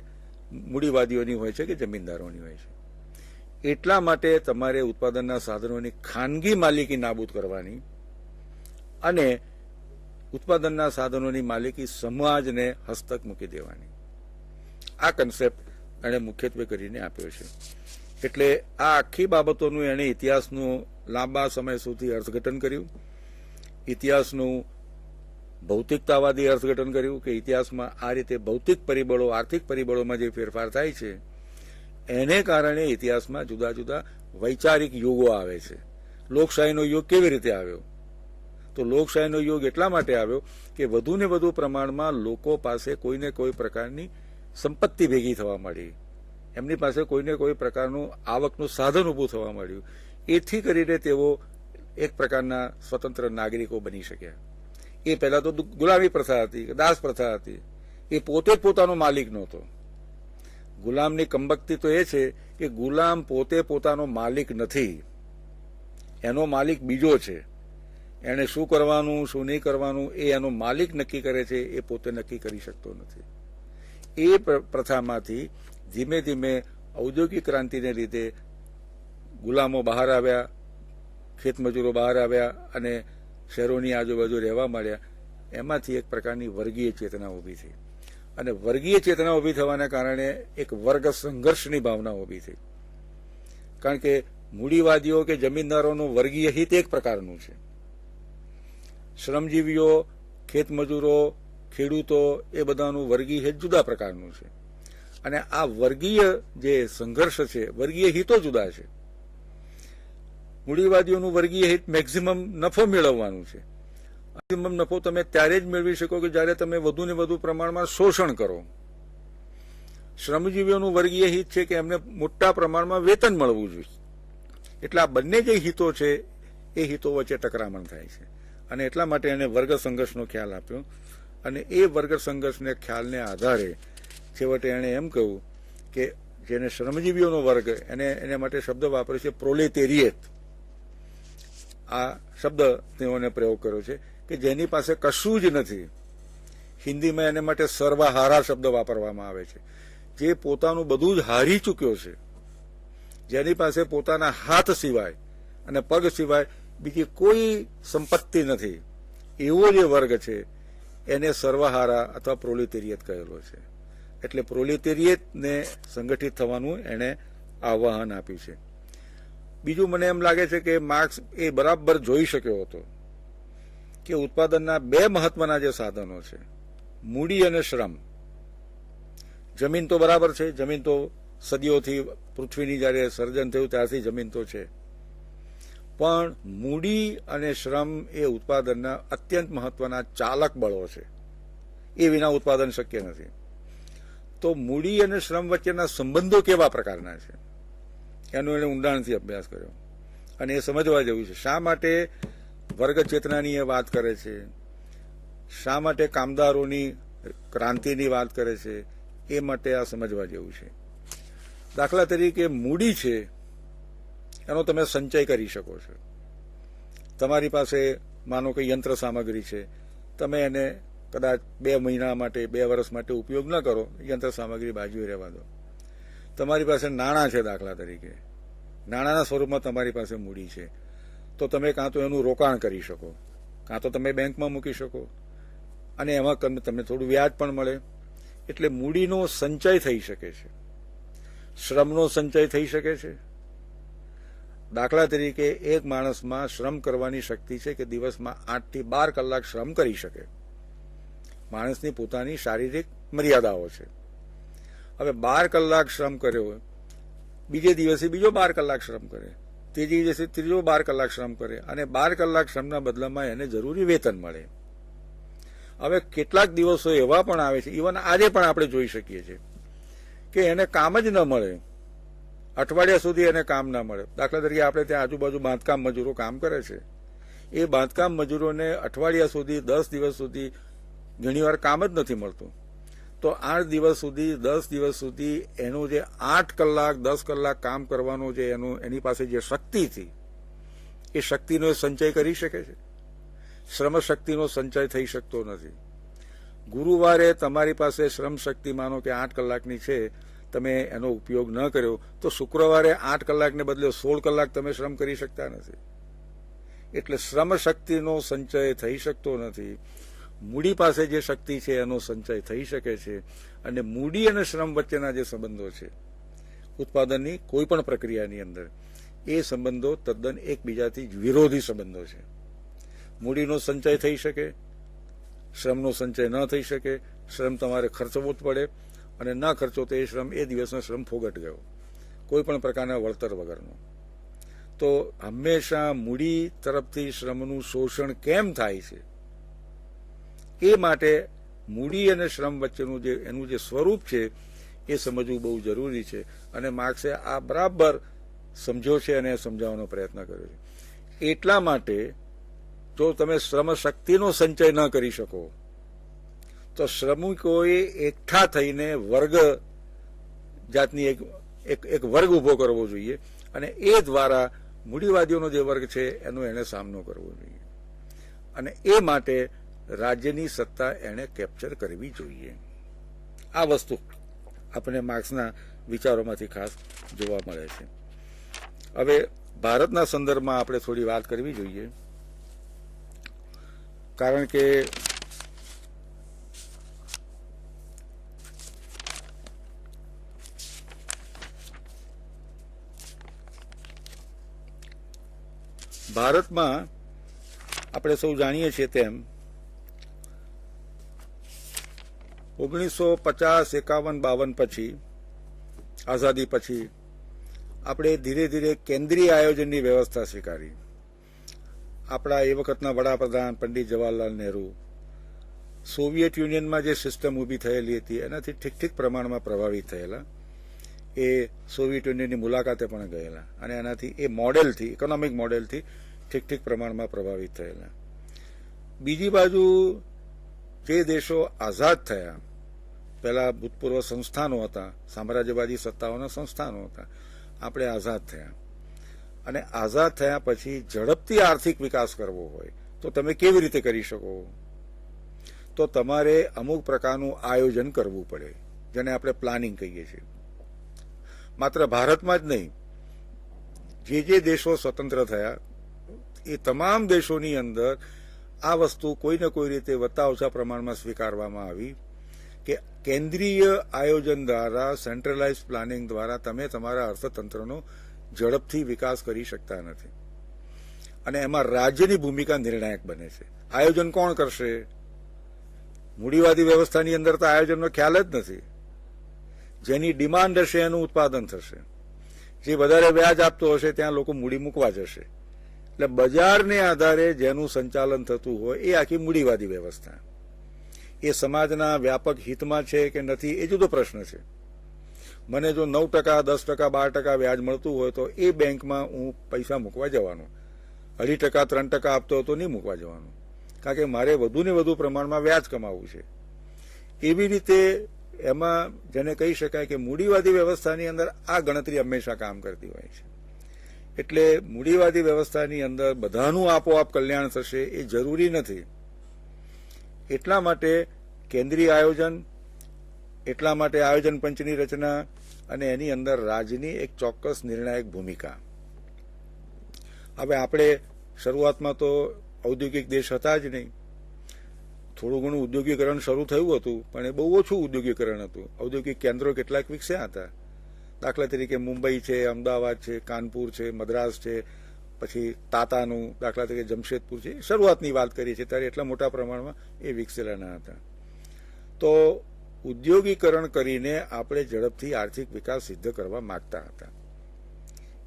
મૂડીવાદીઓની હોય છે કે જમીનદારોની હોય છે. એટલા માટે તમારે ઉત્પાદનના સાધનોની ખાનગી માલિકી નાબૂદ કરવાની અને ઉત્પાદનના સાધનોની માલિકી સમાજને હસ્તક મૂકી દેવાની. આ કન્સેપ્ટ એણે મુખ્યત્વે કરીને આપ્યો છે. એટલે આ આખી બાબતોનું એણે ઇતિહાસનું લાંબા સમય સુધી અર્થઘટન કર્યું. ઇતિહાસનું ભૌતિકતાવાદી અર્થઘટન કર્યું કે ઇતિહાસમાં આ રીતે ભૌતિક પરિબળો, આર્થિક પરિબળોમાં જે ફેરફાર થાય છે એને કારણે ઇતિહાસમાં જુદા જુદા વૈચારિક યુગો આવે છે. લોકશાહીનો યુગ કેવી રીતે આવ્યો? તો લોકશાહીનો યુગ એટલા માટે આવ્યો કે વધુ ને વધુ પ્રમાણમાં લોકો પાસે કોઈને કોઈ પ્રકારની સંપત્તિ ભેગી થવા માંડી, એમની પાસે કોઈને કોઈ પ્રકારનું આવકનું સાધન ઊભું થવા માંડ્યું. એથી કરીને તેઓ એક પ્રકારના સ્વતંત્ર નાગરિકો બની શક્યા. એ પહેલા તો ગુલામી પ્રથા હતી, દાસ પ્રથા હતી. એ પોતે જ પોતાનો માલિક નહોતો. ગુલામની કમબખતી તો એ છે કે ગુલામ પોતે પોતાનો માલિક નથી, એનો માલિક બીજો છે. એને શું કરવાનું, શું નહીં કરવાનું એ એનો માલિક નક્કી કરે છે, એ પોતે નક્કી કરી શકતો નથી. એ પ્રથામાંથી ધીમે ધીમે ઔદ્યોગિક ક્રાંતિને લીધે ગુલામો બહાર આવ્યા, ખેતમજૂરો બહાર આવ્યા અને શહેરોની આજુબાજુ રહેવા માંડ્યા. એમાંથી એક પ્રકારની વર્ગીય ચેતના ઊભી થઈ અને વર્ગીય ચેતના ઊભી થવાના કારણે એક વર્ગ સંઘર્ષની ભાવના ઊભી થઈ. કારણ કે મૂડીવાદીઓ કે જમીનદારોનું વર્ગીય હિત એક પ્રકારનું છે, શ્રમજીવીઓ, ખેતમજૂરો, ખેડૂતો એ બધાનું વર્ગીય હિત જુદા પ્રકારનું છે. અને આ વર્ગીય જે સંઘર્ષ છે, વર્ગીય હિતો જુદા છે. મૂડીવાદીઓનું વર્ગીય હિત મેક્સિમમ નફો મેળવવાનું છે. મેક્સિમમ નફો તમે ત્યારે જ મેળવી શકો કે જ્યારે તમે વધુ ને વધુ પ્રમાણમાં શોષણ કરો. શ્રમજીવીઓનું વર્ગીય હિત છે કે એમને મોટા પ્રમાણમાં વેતન મળવું જોઈએ. એટલે આ બંને જે હિતો છે એ હિતો વચ્ચે ટકરામણ થાય છે. અને એટલા માટે એને વર્ગ સંઘર્ષનો ખ્યાલ આપ્યો. અને એ વર્ગ સંઘર્ષને ખ્યાલને આધારે છેવટે એણે એમ કહ્યું કે જેને શ્રમજીવીઓનો વર્ગ, એને માટે શબ્દ વાપરે છે પ્રોલેટેરિયેટ. આ શબ્દ તેઓને પ્રયોગ કર્યો છે કે જેની પાસે કશું જ નથી. હિન્દીમાં એને માટે સર્વહારા શબ્દ વાપરવામાં આવે છે. જે પોતાનું બધું જ હારી ચૂક્યો છે, જેની પાસે પોતાના હાથ સિવાય અને પગ સિવાય બીજી કોઈ સંપત્તિ નથી, એવો જે વર્ગ છે એને સર્વહારા અથવા પ્રોલેટેરિયેટ કહેલો છે. એટલે પ્રોલેટેરિયેટને સંગઠિત થવાનું એણે આહ્વાન આપ્યું છે. બીજું મને એમ લાગે છે કે માર્ક્સ એ બરાબર જોઈ શક્યો હતો કે ઉત્પાદનના બે મહત્વના જે સાધનો છે, મૂડી અને શ્રમ. જમીન તો બરાબર છે, જમીન તો સદીઓથી પૃથ્વીની જ્યારે સર્જન થયું ત્યારથી જમીન તો છે, પણ મૂડી અને શ્રમ એ ઉત્પાદનના અત્યંત મહત્વના ચાલક બળો છે. એ વિના ઉત્પાદન શક્ય નથી. તો મૂડી અને શ્રમ વચ્ચેના સંબંધો કેવા પ્રકારના છે એનો એને ઊંડાણથી અભ્યાસ કર્યો અને એ સમજવા જેવું છે. શા માટે વર્ગ ચેતનાની એ વાત કરે છે, શા માટે કામદારોની ક્રાંતિની વાત કરે છે, એ માટે આ સમજવા જેવું છે. દાખલા તરીકે મૂડી છે એનો તમે સંચય કરી શકો છો. તમારી પાસે માનો કે યંત્ર સામગ્રી છે, તમે એને કદાચ 2 મહિના માટે 2 વર્ષ માટે ઉપયોગ ન કરો, યંત્ર સામગ્રી બાજુએ રહેવા દો. તમારી પાસે નાણાં છે, દાખલા તરીકે નાણાંના સ્વરૂપમાં તમારી પાસે મૂડી છે, તો તમે કાં તો એનું રોકાણ કરી શકો, કાં તો તમે બેંકમાં મૂકી શકો અને એમાં તમને થોડું વ્યાજ પણ મળે. એટલે મૂડીનો સંચય થઈ શકે છે, શ્રમનો સંચય થઈ શકે છે. દાખલા તરીકે એક માણસમાં શ્રમ કરવાની શક્તિ છે કે દિવસમાં 8 થી 12 કલાક શ્રમ કરી શકે. માણસની પોતાની શારીરિક મર્યાદાઓ છે. હવે 12 કલાક શ્રમ કર્યો, બીજે દિવસે બીજો 12 કલાક શ્રમ કરે, ત્રીજે દિવસે ત્રીજો 12 કલાક શ્રમ કરે અને 12 કલાક શ્રમના બદલામાં એને જરૂરી વેતન મળે. હવે કેટલાક દિવસો એવા પણ આવે છે, ઇવન આજે પણ આપણે જોઈ શકીએ છીએ કે એને કામ જ ન મળે, અઠવાડિયા સુધી એને કામ ના મળે. દાખલા તરીકે આપણે ત્યાં આજુબાજુ બાંધકામ મજૂરો કામ કરે છે, એ બાંધકામ મજૂરોને અઠવાડિયા સુધી 10 દિવસ સુધી ઘણીવાર કામ જ નથી મળતું. તો 8 દિવસ સુધી 10 દિવસ સુધી એનું જે 8 કલાક 10 કલાક કામ કરવાનો જે એની પાસે જે શક્તિ હતી એ શક્તિનો સંચય કરી શકે છે. શ્રમ શક્તિનો સંચય થઈ શકતો નથી. ગુરુવારે તમારી પાસે શ્રમ શક્તિ માનો કે 8 કલાકની છે, તમે એનો ઉપયોગ ન કર્યો તો શુક્રવારે 8 કલાકને બદલે 16 કલાક તમે શ્રમ કરી શકતા નથી. એટલે શ્રમ શક્તિનો સંચય થઈ શકતો નથી. મૂડી પાસે જે શક્તિ છે એનો સંચય થઈ શકે છે. અને મૂડી અને શ્રમ વચ્ચેના જે સંબંધો છે ઉત્પાદનની કોઈ પણ પ્રક્રિયાની અંદર, એ સંબંધો તદ્દન એકબીજાથી વિરોધી સંબંધો છે. મૂડીનો સંચય થઈ શકે, શ્રમનો સંચય ન થઈ શકે. શ્રમ તમારે ખર્ચવો જ પડે અને ન ખર્ચો તો એ શ્રમ એ દિવસનો શ્રમ ફોગટ ગયો, કોઈ પણ પ્રકારના વળતર વગરનો. તો હંમેશા મૂડી તરફથી શ્રમનું શોષણ કેમ થાય છે એ માટે મૂડી અને શ્રમ વચ્ચેનું એનું જે સ્વરૂપ છે એ સમજવું બહુ જરૂરી છે. અને માર્ક્સે આ બરાબર સમજ્યો છે અને સમજાવવાનો પ્રયત્ન કર્યો છે. એટલા માટે જો તમે શ્રમ શક્તિનો સંચય ન કરી શકો તો શ્રમિકોએ એકઠા થઈને વર્ગ જાતની એક વર્ગ ઉભો કરવો જોઈએ અને એ દ્વારા મૂડીવાદીઓનો જે વર્ગ છે એનો એને સામનો કરવો જોઈએ. અને એ માટે રાજ્યની સત્તા એણે કેપ્ચર કરવી જોઈએ. આ વસ્તુ આપણને માર્ક્સના વિચારોમાંથી ખાસ જોવા મળે છે. હવે ભારતના સંદર્ભમાં આપણે થોડી વાત કરવી જોઈએ, કારણ કે ભારતમાં આપણે સૌ જાણીએ છીએ તેમ 1950, 51, 52 પછી, આઝાદી પછી આપણે ધીરે ધીરે કેન્દ્રીય આયોજનની વ્યવસ્થા સ્વીકારી. આપણા એ વખતના વડાપ્રધાન પંડિત જવાહરલાલ નહેરુ સોવિયત યુનિયનમાં જે સિસ્ટમ ઊભી થયેલી હતી એનાથી ઠીક પ્રમાણમાં પ્રભાવિત થયેલા. એ સોવિયત યુનિયનની મુલાકાતે પણ ગયેલા અને એનાથી એ મોડેલથી, ઇકોનોમિક મોડેલથી ઠીક પ્રમાણમાં પ્રભાવિત થયેલા. બીજી બાજુ જે દેશો આઝાદ થયા, પહેલા ભૂતપૂર્વ સંસ્થાનો હતા, સામ્રાજ્યવાદી સત્તાઓના સંસ્થાનો હતા, આપણે આઝાદ થયા અને આઝાદ થયા પછી ઝડપથી આર્થિક વિકાસ કરવો હોય તો તમે કેવી રીતે કરી શકો? તો તમારે અમુક પ્રકારનું આયોજન કરવું પડે, જેને આપણે પ્લાનિંગ કહીએ છીએ. માત્ર ભારતમાં જ નહીં, જે દેશો સ્વતંત્ર થયા એ તમામ દેશોની અંદર આ વસ્તુ કોઈને કોઈ રીતે વત્તા ઓછા પ્રમાણમાં સ્વીકારવામાં આવી કે કેન્દ્રીય આયોજન દ્વારા, સેન્ટ્રલાઇઝ પ્લાનિંગ દ્વારા તમે તમારા અર્થતંત્રનો ઝડપથી વિકાસ કરી શકતા નથી. અને એમાં રાજ્યની ભૂમિકા નિર્ણાયક બને છે. આયોજન કોણ કરશે? મૂડીવાદી વ્યવસ્થાની અંદર તો આયોજનનો ખ્યાલ જ નથી. જેની ડિમાન્ડ હશે એનું ઉત્પાદન થશે. જે વધારે વ્યાજ આપતો હશે ત્યાં લોકો મૂડી મૂકવા જશે. એટલે બજારને આધારે જેનું સંચાલન થતું હોય એ આખી મૂડીવાદી વ્યવસ્થા. એ સમાજના વ્યાપક હિતમાં છે કે નથી એ જુદો પ્રશ્ન છે. મને જો 9%, 10%, 12% વ્યાજ મળતું હોય તો એ બેંકમાં હું પૈસા મૂકવા જવાનો. 2.5%, 3% આપતો હતો નહીં મૂકવા જવાનું, કારણ કે મારે વધુ ને વધુ પ્રમાણમાં વ્યાજ કમાવવું છે. એવી રીતે એમાં જેને કહી શકાય કે મૂડીવાદી વ્યવસ્થાની અંદર આ ગણતરી હંમેશા કામ કરતી હોય છે. એટલે મૂડીવાદી વ્યવસ્થાની અંદર બધાનું આપોઆપ કલ્યાણ થશે એ જરૂરી નથી. એટલા માટે કેન્દ્રીય આયોજન, એટલા માટે આયોજન પંચની રચના અને એની અંદર રાજ્યની એક ચોક્કસ નિર્ણાયક ભૂમિકા. હવે આપણે શરૂઆતમાં તો ઔદ્યોગિક દેશ હતા જ નહીં. થોડું ઘણું ઉદ્યોગીકરણ શરૂ થયું હતું, પણ એ બહુ ઓછું ઉદ્યોગીકરણ હતું. ઔદ્યોગિક કેન્દ્રો કેટલાક વિકસ્યા હતા. દાખલા તરીકે મુંબઈ છે, અમદાવાદ છે, કાનપુર છે, મદ્રાસ છે, પછી તાતાનું દાખલા તરીકે જમશેદપુર છે. શરૂઆતની વાત કરીએ છીએ ત્યારે એટલા મોટા પ્રમાણમાં એ વિકસેલા ન હતા. તો ઉદ્યોગીકરણ કરીને આપણે ઝડપથી આર્થિક વિકાસ સિદ્ધ કરવા માંગતા હતા.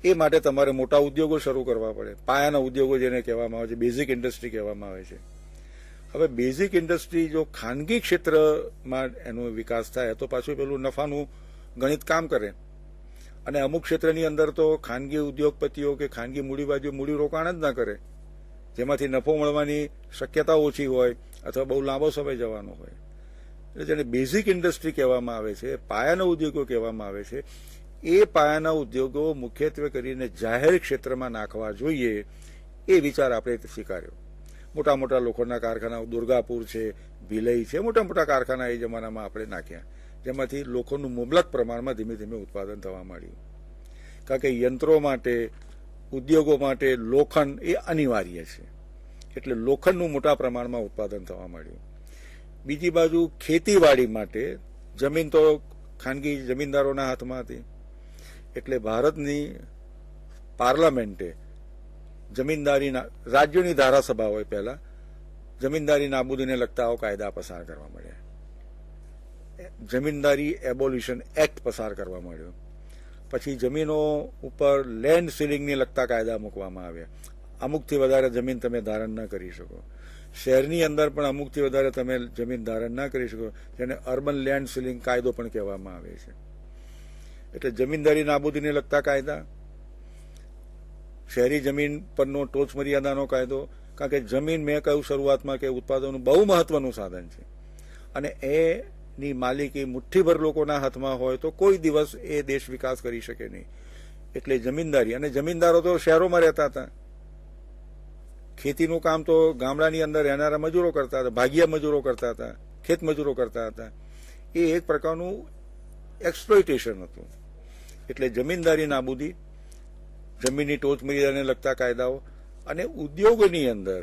એ માટે તમારે મોટા ઉદ્યોગો શરૂ કરવા પડે. પાયાના ઉદ્યોગો જેને કહેવામાં આવે છે, બેઝિક ઇન્ડસ્ટ્રી કહેવામાં આવે છે. હવે બેઝિક ઇન્ડસ્ટ્રી જો ખાનગી ક્ષેત્રમાં એનો વિકાસ થાય તો પાછું પેલું નફાનું ગણિત કામ કરે. અને અમુક ક્ષેત્રની અંદર તો ખાનગી ઉદ્યોગપતિઓ કે ખાનગી મૂડીવાદીઓ મૂડીરોકાણ જ ના કરે, જેમાંથી નફો મળવાની શક્યતા ઓછી હોય અથવા બહુ લાંબો સમય જવાનો હોય. એટલે જેને બેઝિક ઇન્ડસ્ટ્રી કહેવામાં આવે છે, પાયાના ઉદ્યોગો કહેવામાં આવે છે, એ પાયાના ઉદ્યોગો મુખ્યત્વે કરીને જાહેર ક્ષેત્રમાં નાખવા જોઈએ એ વિચાર આપણે સ્વીકાર્યો. મોટા મોટા લોખંડના કારખાનાઓ દુર્ગાપુર છે, ભિલઈ છે, મોટા મોટા કારખાના એ જમાનામાં આપણે નાખ્યા, જેમાંથી લોખંડનું મુબલક પ્રમાણમાં ધીમે ધીમે ઉત્પાદન થવા માંડ્યું. કારણ કે યંત્રો માટે, ઉદ્યોગો માટે લોખંડ એ અનિવાર્ય છે. એટલે લોખંડનું મોટા પ્રમાણમાં ઉત્પાદન થવા માંડ્યું. બીજી બાજુ ખેતીવાડી માટે જમીન તો ખાનગી જમીનદારોના હાથમાં હતી. એટલે ભારતની પાર્લામેન્ટે જમીનદારીના રાજ્યોની ધારાસભા હોય પહેલા જમીનદારી નાબૂદીને લગતા કાયદા પસાર કરવા મળ્યા. જમીનદારી એબોલ્યુશન એક્ટ પસાર કરવા મળ્યો. પછી જમીનો ઉપર લેન્ડ સીલિંગને લગતા કાયદા મૂકવામાં આવ્યા. અમુકથી વધારે જમીન તમે ધારણ ન કરી શકો. શહેરની અંદર પણ અમુકથી વધારે તમે જમીન ધારણ ન કરી શકો, જેને અર્બન લેન્ડ સીલિંગ કાયદો પણ કહેવામાં આવે છે. એટલે જમીનદારી નાબૂદીને લગતા કાયદા, શહેરી જમીન પરનો ટોચ મર્યાદાનો કાયદો. કારણ કે જમીન મેં કહ્યું શરૂઆતમાં કે ઉત્પાદનનું બહુ મહત્વનું સાધન છે, અને એની માલિકી મુઠ્ઠીભર લોકોના હાથમાં હોય તો કોઈ દિવસ એ દેશ વિકાસ કરી શકે નહીં. એટલે જમીનદારી, અને જમીનદારો તો શહેરોમાં રહેતા હતા. ખેતીનું કામ તો ગામડાની અંદર રહેનારા મજૂરો કરતા હતા, ભાગિયા મજૂરો કરતા હતા, ખેત મજૂરો કરતા હતા. એ એક પ્રકારનું એક્સપ્લોઇટેશન હતું. એટલે જમીનદારી નાબૂદી, જમીનની ટોચ મર્યાદાને લગતા કાયદાઓ, અને ઉદ્યોગોની અંદર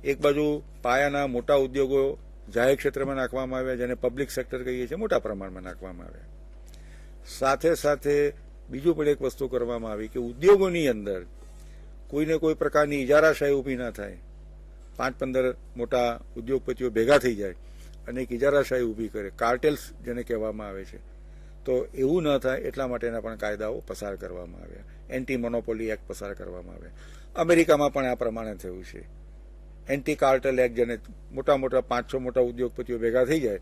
એક બાજુ પાયાના મોટા ઉદ્યોગો જાહેર ક્ષેત્રમાં નાખવામાં આવ્યા, જેને પબ્લિક સેક્ટર કહીએ છીએ, મોટા પ્રમાણમાં નાખવામાં આવ્યા. સાથે સાથે બીજું પણ એક વસ્તુ કરવામાં આવી કે ઉદ્યોગોની અંદર કોઈને કોઈ પ્રકારની ઇજારાશાહી ઊભી ના થાય. 5-15 મોટા ઉદ્યોગપતિઓ ભેગા થઈ જાય અને એક ઇજારાશાહી ઊભી કરે, કાર્ટેલ્સ જેને કહેવામાં આવે છે. તો એવું ન થાય એટલા માટેના પણ કાયદાઓ પસાર કરવામાં આવ્યા. એન્ટી મોનોપોલી એક્ટ પસાર કરવામાં આવ્યા. અમેરિકામાં પણ આ પ્રમાણે થયું છે. એન્ટી કાર્ટેલ એક્ટ, જેને મોટા મોટા 5-6 મોટા ઉદ્યોગપતિઓ ભેગા થઈ જાય,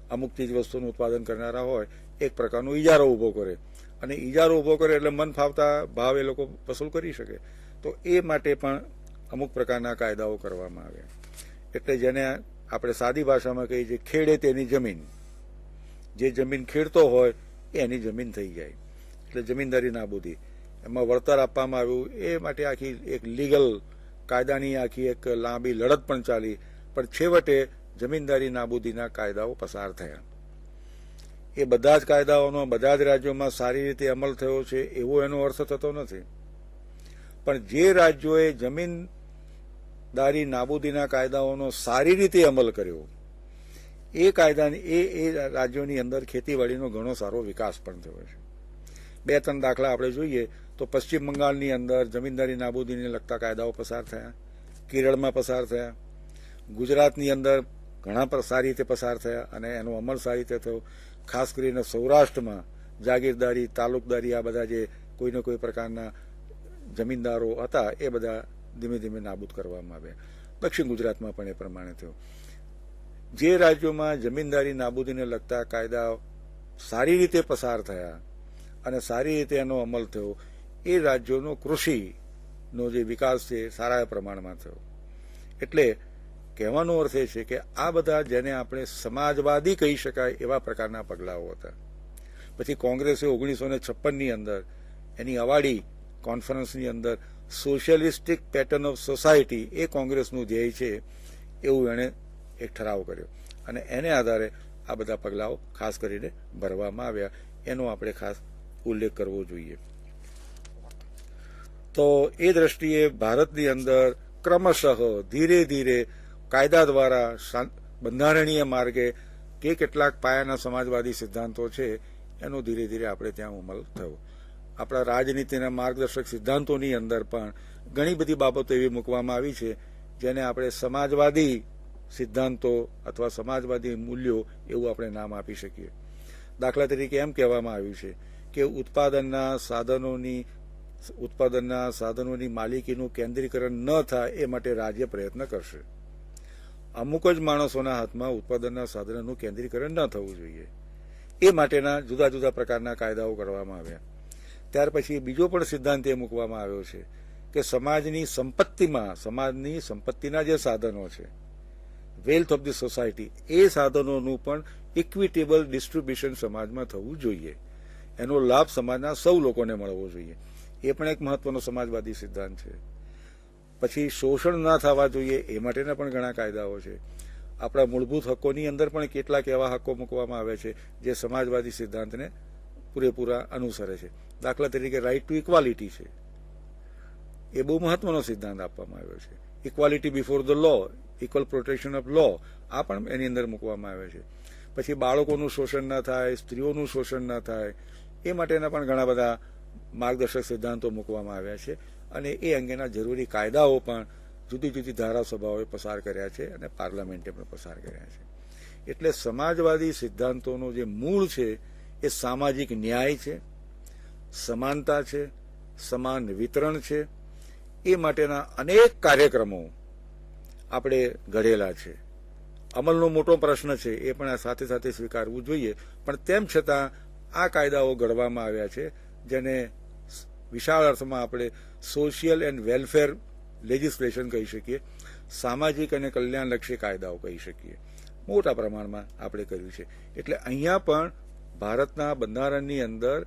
અમુક ચીજ વસ્તુનું ઉત્પાદન કરનારા હોય, એક પ્રકારનો ઇજારો ઊભો કરે, અને ઇજારો ઊભો કરે એટલે મન ફાવતા ભાવ એ લોકો વસૂલ કરી શકે. તો એ માટે પણ અમુક પ્રકારના કાયદાઓ કરવામાં આવ્યા. એટલે જેને આપણે સાદી ભાષામાં કહીએ છીએ, ખેડે તેની જમીન. જે જમીન ખેડતો હોય એ એની જમીન થઈ જાય. એટલે જમીનદારી નાબૂદી, એમાં વળતર આપવામાં આવ્યું. એ માટે આખી એક લીગલ કાયદાની આખી એક લાંબી લડત પણ ચાલી, પણ છેવટે જમીનદારી નાબૂદીના કાયદાઓ પસાર થયા. એ બધા જ કાયદાઓનો બધા જ રાજ્યોમાં સારી રીતે અમલ થયો છે એવો એનો અર્થ થતો નથી. પણ જે રાજ્યોએ જમીનદારી નાબૂદીના કાયદાઓનો સારી રીતે અમલ કર્યો, એ કાયદાની એ રાજ્યોની અંદર ખેતીવાડીનો ઘણો સારો વિકાસ પણ થયો છે. 2-3 દાખલા આપણે જોઈએ તો પશ્ચિમ બંગાળની અંદર જમીનદારી નાબૂદીને લગતા કાયદાઓ પસાર થયા, કેરળમાં પસાર થયા, ગુજરાતની અંદર ઘણા સારી રીતે પસાર થયા અને એનો અમલ સારી રીતે થયો. ખાસ કરીને સૌરાષ્ટ્રમાં જાગીરદારી, તાલુકદારી, આ બધા જે કોઈને કોઈ પ્રકારના જમીનદારો હતા એ બધા ધીમે ધીમે નાબૂદ કરવામાં આવ્યા. દક્ષિણ ગુજરાતમાં પણ એ પ્રમાણે થયું. જે રાજ્યોમાં જમીનદારી નાબૂદીને લગતા કાયદા સારી રીતે પસાર થયા અને સારી રીતે એનો અમલ થયો એ રાજ્યોનો કૃષિનો જે વિકાસ છે સારા પ્રમાણમાં થયો. એટલે કહેવાનો અર્થ એ છે કે આ બધા જેને આપણે સમાજવાદી કહી શકાય એવા પ્રકારના પગલાઓ હતા. પછી કોંગ્રેસે 1956ની અંદર એની અવાડી કોન્ફરન્સની અંદર સોશિયલિસ્ટિક પેટર્ન ઓફ સોસાયટી એ કોંગ્રેસનું ધ્યેય છે એવું એણે એક ઠરાવ કર્યો અને એને આધારે આ બધા પગલાઓ ખાસ કરીને ભરવામાં આવ્યા. એનો આપણે ખાસ ઉલ્લેખ કરવો જોઈએ. તો એ દ્રષ્ટિએ ભારતની અંદર ક્રમશઃ ધીરે ધીરે કાયદા દ્વારા બંધારણીય માર્ગે કે કેટલાક પાયાના સમાજવાદી સિદ્ધાંતો છે એનો ધીરે ધીરે આપણે ત્યાં અમલ થયો. આપણા રાજનીતિના માર્ગદર્શક સિદ્ધાંતોની અંદર પણ ઘણી બધી બાબતો એવી મૂકવામાં આવી છે જેને આપણે સમાજવાદી સિદ્ધાંતો અથવા સમાજવાદી મૂલ્યો એવું આપણે નામ આપી શકીએ. દાખલા તરીકે એમ કહેવામાં આવ્યું છે કે ઉત્પાદનના સાધનોની માલિકીનું કેન્દ્રીકરણ ન થાય એ માટે રાજ્ય પ્રયત્ન કરશે. અમુક જ માણસોના હાથમાં ઉત્પાદનના સાધનોનું કેન્દ્રીકરણ ન થવું જોઈએ એ માટેના જુદા જુદા પ્રકારના કાયદાઓ કરવામાં આવ્યા. ત્યાર પછી બીજો પણ સિદ્ધાંત એ મૂકવામાં આવ્યો છે કે સમાજની સંપત્તિના જે સાધનો છે, વેલ્થ ઓફ ધી સોસાયટી, એ સાધનોનું પણ ઇક્વિટેબલ ડિસ્ટ્રીબ્યુશન સમાજમાં થવું જોઈએ. એનો લાભ સમાજના સૌ લોકોને મળવો જોઈએ. એ પણ એક મહત્વનો સમાજવાદી સિદ્ધાંત છે. પછી શોષણ ના થવા જોઈએ એ માટેના પણ ઘણા કાયદાઓ છે. આપણા મૂળભૂત હકોની અંદર પણ કેટલાક એવા હકો મૂકવામાં આવે છે જે સમાજવાદી સિદ્ધાંતને પૂરેપૂરા અનુસરે છે. દાખલા તરીકે રાઇટ ટુ ઇક્વાલિટી છે, એ બહુ મહત્વનો સિદ્ધાંત આપવામાં આવ્યો છે. Equality before the law, equal protection of law, આ પણ એની અંદર મૂકવામાં આવે છે. પછી બાળકોનું શોષણ ન થાય, સ્ત્રીઓનું શોષણ ન થાય એ માટેના પણ ઘણા બધા માર્ગદર્શક સિદ્ધાંતો મૂકવામાં આવ્યા છે અને એ અંગેના જરૂરી કાયદાઓ પણ જુદી જુદી ધારાસભાઓએ પસાર કર્યા છે અને પાર્લામેન્ટે પણ પસાર કર્યા છે. એટલે સમાજવાદી સિદ્ધાંતોનો જે મૂળ છે એ સામાજિક ન્યાય છે, સમાનતા છે, સમાન વિતરણ છે. એ માટેના અનેક કાર્યક્રમો આપણે ઘડેલા છે. અમલનો મોટો પ્રશ્ન છે એ પણ સાથે સાથે સ્વીકારવું જોઈએ. પણ તેમ છતાં આ કાયદાઓ ઘડવામાં આવ્યા છે જેને વિશાળ અર્થમાં આપણે સોશિયલ એન્ડ વેલફેર લેજિસ્લેશન કહી શકીએ, સામાજિક અને કલ્યાણલક્ષી કાયદાઓ કહી શકીએ. મોટા પ્રમાણમાં આપણે કર્યું છે. એટલે અહીંયા પણ ભારતના બંધારણની અંદર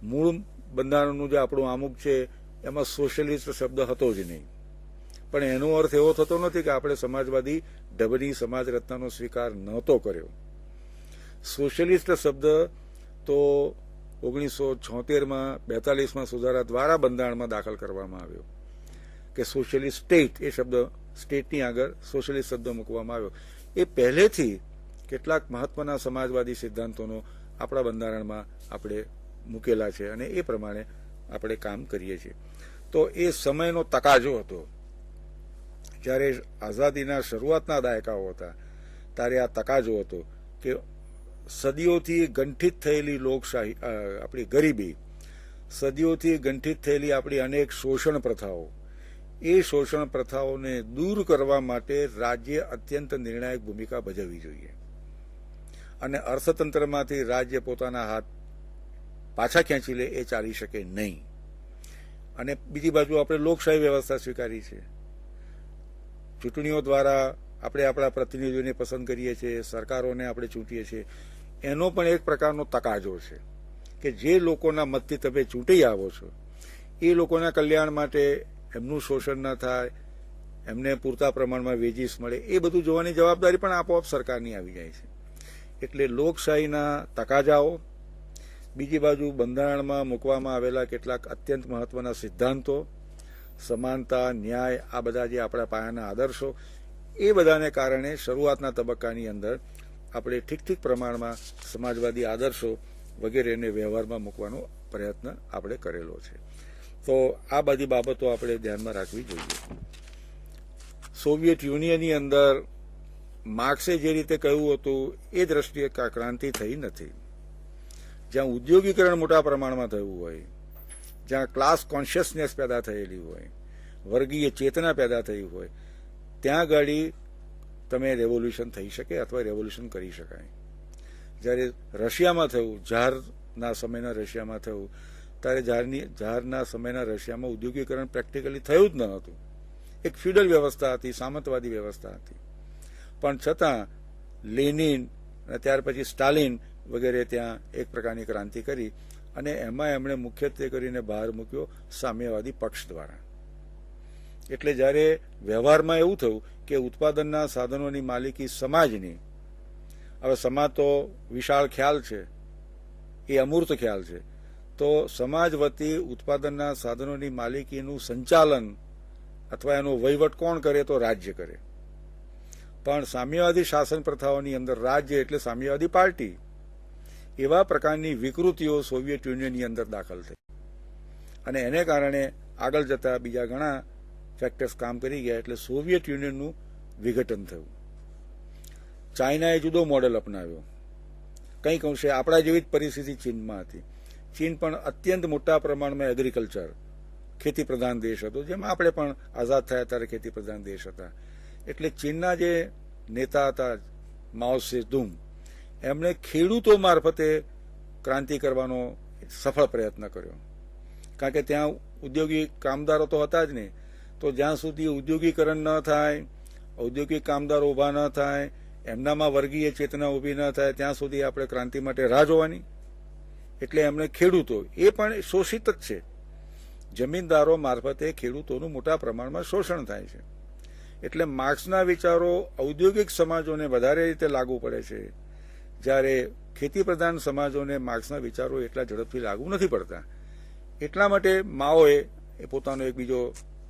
મૂળ બંધારણનું જે આપણું આમુખ છે એમાં સોશિયલિસ્ટ શબ્દ હતો જ નહીં. પણ એનો અર્થ એવો થતો નથી કે આપણે સમાજવાદી ઢબની સમાજ રચનાનો સ્વીકાર નહોતો કર્યો. સોશિયલિસ્ટ શબ્દ તો 1976માં 42માં સુધારા દ્વારા બંધારણમાં દાખલ કરવામાં આવ્યો કે સોશિયલિસ્ટ સ્ટેટ, એ શબ્દ સ્ટેટની આગળ સોશિયલિસ્ટ શબ્દ મૂકવામાં આવ્યો. એ પહેલેથી કેટલાક મહત્વના સમાજવાદી સિદ્ધાંતોનો આપણા બંધારણમાં આપણે મૂકેલા છે અને એ પ્રમાણે આપણે કામ કરીએ છીએ. તો એ સમયનો તકાજો હતો. જ્યારે આઝાદીના શરૂઆતના દાયકાઓ હતા ત્યારે આ તકાજો હતો કે સદીઓથી ગંઠિત થયેલી લોકશાહી, આપણી ગરીબી, સદીઓથી ગંઠિત થયેલી આપણી અનેક શોષણ પ્રથાઓ, એ શોષણ પ્રથાઓને દૂર કરવા માટે રાજ્ય અત્યંત નિર્ણાયક ભૂમિકા ભજવવી જોઈએ અને અર્થતંત્રમાંથી રાજ્ય પોતાના હાથ પાછા ખેંચી લે એ ચાલી શકે નહીં. અને બીજી બાજુ આપણે લોકશાહી વ્યવસ્થા સ્વીકારી છે. ચૂંટણીઓ દ્વારા આપણે આપણા પ્રતિનિધિઓને પસંદ કરીએ છીએ, સરકારોને આપણે ચૂંટીએ છીએ. એનો પણ એક પ્રકારનો તકાજો છે કે જે લોકોના મતથી તમે ચૂંટી આવો છો એ લોકોના કલ્યાણ માટે એમનું શોષણ ન થાય, એમને પૂરતા પ્રમાણમાં વેજીસ મળે, એ બધું જોવાની જવાબદારી પણ આપોઆપ સરકારની આવી જાય છે. એટલે લોકશાહીના તકાજાઓ, બીજી બાજુ બંધારણમાં મૂકવામાં આવેલા કેટલાક અત્યંત મહત્વના સિદ્ધાંતો, સમાનતા, ન્યાય, આ બધા જે આપણા પાયાના આદર્શો, એ બધાને કારણે શરૂઆતના તબક્કાની અંદર આપણે ઠીક પ્રમાણમાં સમાજવાદી આદર્શો વગેરેને વ્યવહારમાં મૂકવાનો પ્રયત્ન આપણે કરેલો છે. તો આ બધી બાબતો આપણે ધ્યાનમાં રાખવી જોઈએ. સોવિયત યુનિયનની અંદર માર્ક્સે જે રીતે કહ્યું હતું એ દ્રષ્ટિએ ક્રાંતિ થઈ નથી. જ્યાં ઉદ્યોગીકરણ મોટા પ્રમાણમાં થયું હોય, જ્યાં ક્લાસ કોન્શિયસનેસ પેદા થયેલી હોય, વર્ગીય ચેતના પેદા થઈ હોય, ત્યાં ગાડી તમે રેવોલ્યુશન થઈ શકે અથવા રેવોલ્યુશન કરી શકાય. જ્યારે રશિયામાં થયું, ઝારના સમયના રશિયામાં થયું, ત્યારે ઝારના સમયના રશિયામાં ઉદ્યોગીકરણ પ્રેક્ટિકલી થયું જ ન હતું. એક ફ્યુડલ વ્યવસ્થા હતી, સામંતવાદી વ્યવસ્થા હતી. પણ છતાં લેનિન અને ત્યાર પછી સ્ટાલિન વગેરે ત્યાં એક પ્રકારની ક્રાંતિ કરી અને એમાં એમણે મુખ્યત્વે કરીને ભાર મૂક્યો સામ્યવાદી પક્ષ દ્વારા. એટલે જ્યારે વ્યવહારમાં એવું થયું કે ઉત્પાદનના સાધનોની માલિકી સમાજની, હવે સમાજ તો વિશાળ ખ્યાલ છે, એ અમૂર્ત ખ્યાલ છે, તો સમાજ વતી ઉત્પાદનના સાધનોની માલિકીનું સંચાલન અથવા એનો વહીવટ કોણ કરે? તો રાજ્ય કરે. પણ સામ્યવાદી શાસન પ્રથાઓની અંદર રાજ્ય એટલે સામ્યવાદી પાર્ટી. એવા પ્રકારની વિકૃતિઓ સોવિયત યુનિયનની અંદર દાખલ થઈ અને એને કારણે આગળ જતા બીજા ઘણા ફેક્ટર્સ કામ કરી ગયા. એટલે સોવિયત યુનિયનનું વિઘટન થયું. ચાઇનાએ જુદો મોડેલ અપનાવ્યો. કંઈક અંશે આપણા જેવી જ પરિસ્થિતિ ચીનમાં હતી. ચીન પણ અત્યંત મોટા પ્રમાણમાં એગ્રીકલ્ચર, ખેતી પ્રધાન દેશ હતો, જેમ આપણે પણ આઝાદ થયા ત્યારે ખેતી પ્રધાન દેશ હતા. એટલે ચીનના જે નેતા હતા માઓ સેતુંગ, એમણે ખેડૂતો મારફતે ક્રાંતિ કરવાનો સફળ પ્રયત્ન કર્યો. કારણ કે ત્યાં ઉદ્યોગિક કામદારો તો હતા જ નહીં. તો જ્યાં સુધી ઉદ્યોગીકરણ ન થાય, ઔદ્યોગિક કામદારો ઊભા ન થાય, એમનામાં વર્ગીય ચેતના ઊભી ન થાય, ત્યાં સુધી આપણે ક્રાંતિ માટે રાહ જોવાની. એટલે એમણે ખેડૂતો, એ પણ શોષિત જ છે. જમીનદારો મારફતે ખેડૂતોનું મોટા પ્રમાણમાં શોષણ થાય છે. એટલે માર્ક્સના વિચારો ઔદ્યોગિક સમાજોને વધારે રીતે લાગુ પડે છે, જ્યારે ખેતી પ્રધાન સમાજોને માર્ક્સના વિચારો એટલા ઝડપથી લાગુ નથી પડતા. એટલા માટે માઓએ પોતાનો એક બીજો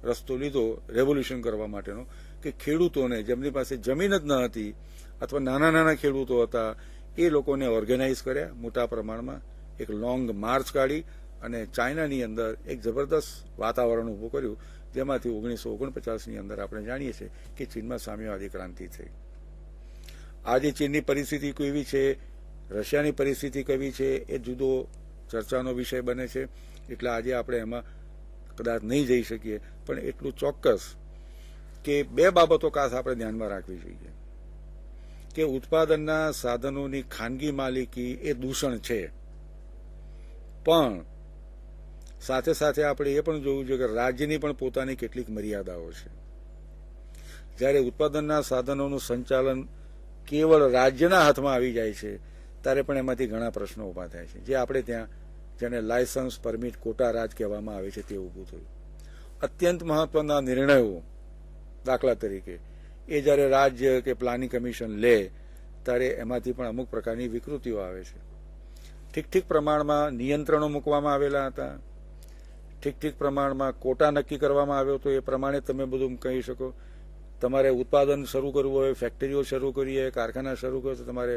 રસ્તો લીધો રેવોલ્યુશન કરવા માટેનો, કે ખેડૂતોને, જેમની પાસે જમીન જ ન હતી અથવા નાના નાના ખેડૂતો હતા, એ લોકોને ઓર્ગેનાઇઝ કર્યા મોટા પ્રમાણમાં, એક લોંગ માર્ચ કાઢી અને ચાઇનાની અંદર એક જબરદસ્ત વાતાવરણ ઊભું કર્યું, જેમાંથી 1949ની અંદર આપણે જાણીએ છીએ કે ચીનમાં સામ્યવાદી ક્રાંતિ થઈ. આજે ચીનની પરિસ્થિતિ કેવી છે, રશિયાની પરિસ્થિતિ કેવી છે, એ જુદો ચર્ચાનો વિષય બને છે. એટલે આજે આપણે એમાં કદાચ નહીં જઈ શકીએ, પણ એટલું ચોક્કસ કે બે બાબતો ખાસ આપણે ધ્યાનમાં રાખવી જોઈએ કે ઉત્પાદનના સાધનોની ખાનગી માલિકી એ દૂષણ છે, પણ સાથે સાથે આપણે એ પણ જોવું જોઈએ કે રાજ્યની પણ પોતાની કેટલીક મર્યાદાઓ છે. જ્યારે ઉત્પાદનના સાધનોનું સંચાલન કેવળ રાજ્યના હાથમાં આવી જાય છે, ત્યારે પણ એમાંથી ઘણા પ્રશ્નો ઊભા થાય છે. જે આપણે ત્યાં, જેને લાયસન્સ, પરમિટ, કોટા રાજ કહેવામાં આવે છે, તે ઊભું થયું. અત્યંત મહત્વના નિર્ણયો, દાખલા તરીકે એ જ્યારે રાજ્ય કે પ્લાનિંગ કમિશન લે, ત્યારે એમાંથી પણ અમુક પ્રકારની વિકૃતિઓ આવે છે. ઠીક પ્રમાણમાં નિયંત્રણો મૂકવામાં આવેલા હતા, ઠીક પ્રમાણમાં કોટા નક્કી કરવામાં આવ્યો તો એ પ્રમાણે તમે બધું કહી શકો. તમારે ઉત્પાદન શરૂ કરવું હોય, ફેક્ટરીઓ શરૂ કરવી હોય, કારખાના શરૂ કરવું, તો તમારે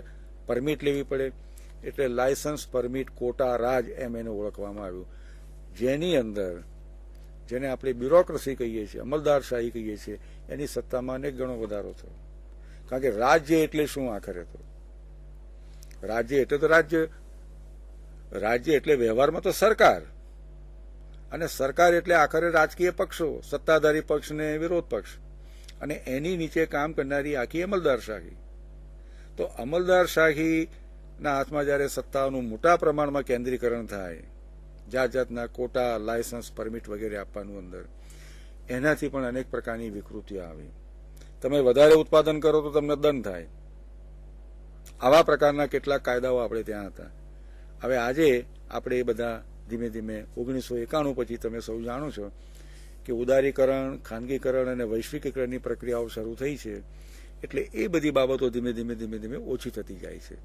પરમિટ લેવી પડે. એટલે લાયસન્સ, પરમિટ, કોટા રાજ એમ એને ઓળખવામાં આવ્યું, જેની અંદર જેને આપણે બ્યુરોક્રસી કહીએ છીએ, અમલદારશાહી કહીએ છીએ, એની સત્તામાં અનેક ગણો વધારો થયો. કારણ કે રાજ્ય એટલે શું? આખરે તો રાજ્ય એટલે તો રાજ્ય એટલે વ્યવહારમાં તો સરકાર, અને સરકાર એટલે આખરે રાજકીય પક્ષો, સત્તાધારી પક્ષ ને વિરોધ પક્ષ, અને એની નીચે કામ કરનારી આખી અમલદારશાહી. તો અમલદારશાહીના હાથમાં જ્યારે સત્તાઓનું મોટા પ્રમાણમાં કેન્દ્રીકરણ થાય, જાતના કોટા, લાયસન્સ, પરમિટ વગેરે આપવાનું અંદર, એનાથી પણ અનેક પ્રકારની વિકૃતિઓ આવી. તમે વધારે ઉત્પાદન કરો તો તમને દંડ થાય. આવા પ્રકારના કેટલાક કાયદાઓ આપણે ત્યાં હતા. હવે આજે આપણે એ બધા ધીમે ધીમે 1991 પછી તમે સૌ જાણો છો કે ઉદારીકરણ, ખાનગીકરણ અને વૈશ્વિકીકરણની પ્રક્રિયાઓ શરૂ થઈ છે. એટલે એ બધી બાબતો ધીમે ધીમે ઓછી થતી જાય છે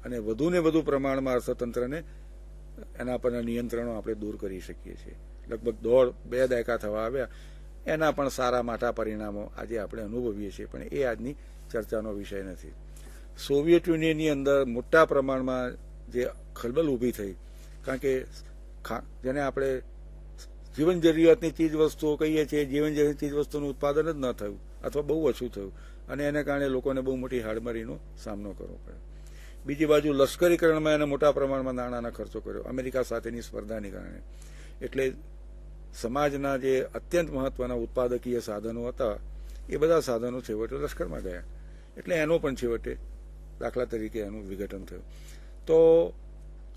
અને વધુને વધુ પ્રમાણમાં અર્થતંત્રને એના પરના નિયંત્રણો આપણે દૂર કરી શકીએ છીએ. લગભગ 1.5-2 દાયકા થવા આવ્યા, એના પણ સારા માઠા પરિણામો આજે આપણે અનુભવીએ છીએ, પણ એ આજની ચર્ચાનો વિષય નથી. સોવિયત યુનિયનની અંદર મોટા પ્રમાણમાં જે ખલબલ ઊભી થઈ, કારણ કે જેને આપણે જીવન જરૂરિયાતની ચીજ વસ્તુઓ કહીએ છીએ, જીવન જરૂરિયાતની ચીજ વસ્તુનું ઉત્પાદન જ ન થયું અથવા બહુ ઓછું થયું અને એને કારણે લોકોને બહુ મોટી હાડમારીનો સામનો કરવો પડ્યો. બીજી બાજુ લશ્કરીકરણમાં એને મોટા પ્રમાણમાં નાણાંનો ખર્ચો કર્યો અમેરિકા સાથેની સ્પર્ધાને કારણે. એટલે સમાજના જે અત્યંત મહત્વના ઉત્પાદકીય સાધનો હતા એ બધા સાધનો છેવટે લશ્કરમાં ગયા. એટલે એનો પણ છેવટે દાખલા તરીકે એનું વિઘટન થયું. તો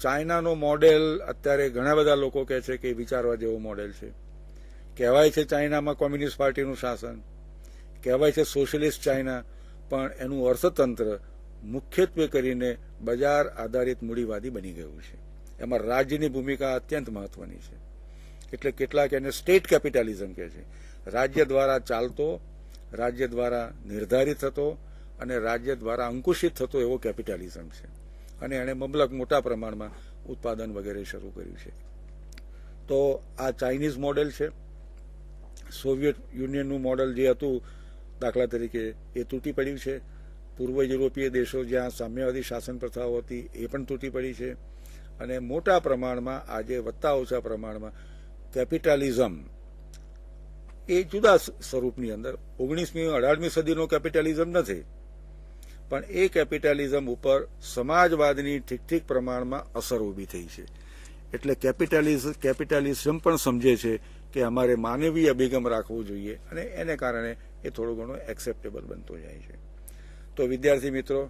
ચાઇનાનો મોડેલ અત્યારે ઘણા બધા લોકો કહે છે કે વિચારવા જેવો મોડેલ છે. કહેવાય છે ચાઇનામાં કોમ્યુનિસ્ટ પાર્ટીનું શાસન, કહેવાય છે સોશિયલિસ્ટ ચાઇના, પણ એનું અર્થતંત્ર મુખ્યત્વે કરીને બજાર આધારિત મૂડીવાદી બની ગયું છે. એમાં રાજ્યની ભૂમિકા અત્યંત મહત્વની છે. એટલે કેટલાક એને સ્ટેટ કેપિટાલિઝમ કહે છે. રાજ્ય દ્વારા ચાલતો, રાજ્ય દ્વારા નિર્ધારિત થતો અને રાજ્ય દ્વારા અંકુશિત થતો એવો કેપિટાલિઝમ છે. અને એણે મબલક મોટા પ્રમાણમાં ઉત્પાદન વગેરે શરૂ કર્યું છે. તો આ ચાઇનીઝ મોડેલ છે. સોવિયત યુનિયનનું મોડેલ જે હતું દાખલા તરીકે એ તૂટી પડ્યું છે. પૂર્વ યુરોપીય દેશો જ્યાં સામ્યવાદી શાસન પ્રથાઓ હતી એ પણ તૂટી પડી છે. અને મોટા પ્રમાણમાં આજે વધતા ઓછા પ્રમાણમાં કેપિટાલિઝમ એ જુદા સ્વરૂપની અંદર 19મી 18મી સદીનો કેપિટાલિઝમ નથી, પણ એ કેપિટાલિઝમ ઉપર સમાજવાદની ઠીક ઠીક પ્રમાણમાં અસર ઊભી થઈ છે. એટલે કેપિટાલિઝમ પણ સમજે છે કે અમારે માનવીય અભિગમ રાખવો જોઈએ અને એને કારણે એ થોડો ઘણો એક્સેપ્ટેબલ બનતો જાય છે. તો વિદ્યાર્થી મિત્રો,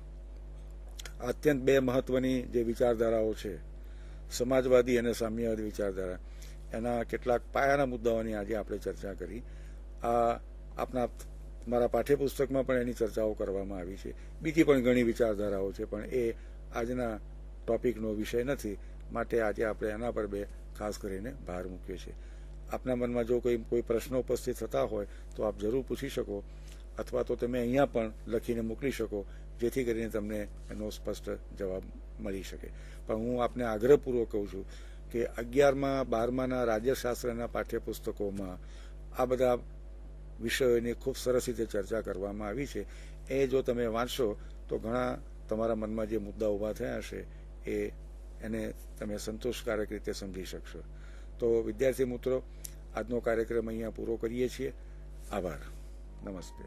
અત્યંત બે મહત્વની જે વિચારધારાઓ છે, સમાજવાદી અને સામ્યવાદી વિચારધારા, એના કેટલાક પાયાના મુદ્દાઓની આજે આપણે ચર્ચા કરી. મારા પાઠ્યપુસ્તકમાં પણ એની ચર્ચાઓ કરવામાં આવી છે. બીજી પણ ઘણી વિચારધારાઓ છે, પણ એ આજના ટોપિકનો વિષય નથી, માટે આજે આપણે એના પર બે ખાસ કરીને ભાર મૂક્યો છે. આપના મનમાં જો કોઈ પ્રશ્નો ઉપસ્થિત થતા હોય તો આપ જરૂર પૂછી શકો, અથવા તો તમે અહીંયા પણ લખીને મોકલી શકો, જેથી કરીને તમને એનો સ્પષ્ટ જવાબ મળી શકે. પણ હું આપને આગ્રહપૂર્વક કહું છું કે 11મા 12માના રાજ્યશાસ્ત્રના પાઠ્યપુસ્તકોમાં આ બધા વિષયોની ખૂબ સરસ રીતે ચર્ચા કરવામાં આવી છે. એ જો તમે વાંચશો તો ઘણા તમારા મનમાં જે મુદ્દા ઊભા થયા હશે એને તમે સંતોષકારક રીતે સમજી શકશો. તો વિદ્યાર્થી મિત્રો, આજનો કાર્યક્રમ અહીંયા પૂરો કરીએ છીએ. આભાર. નમસ્તે.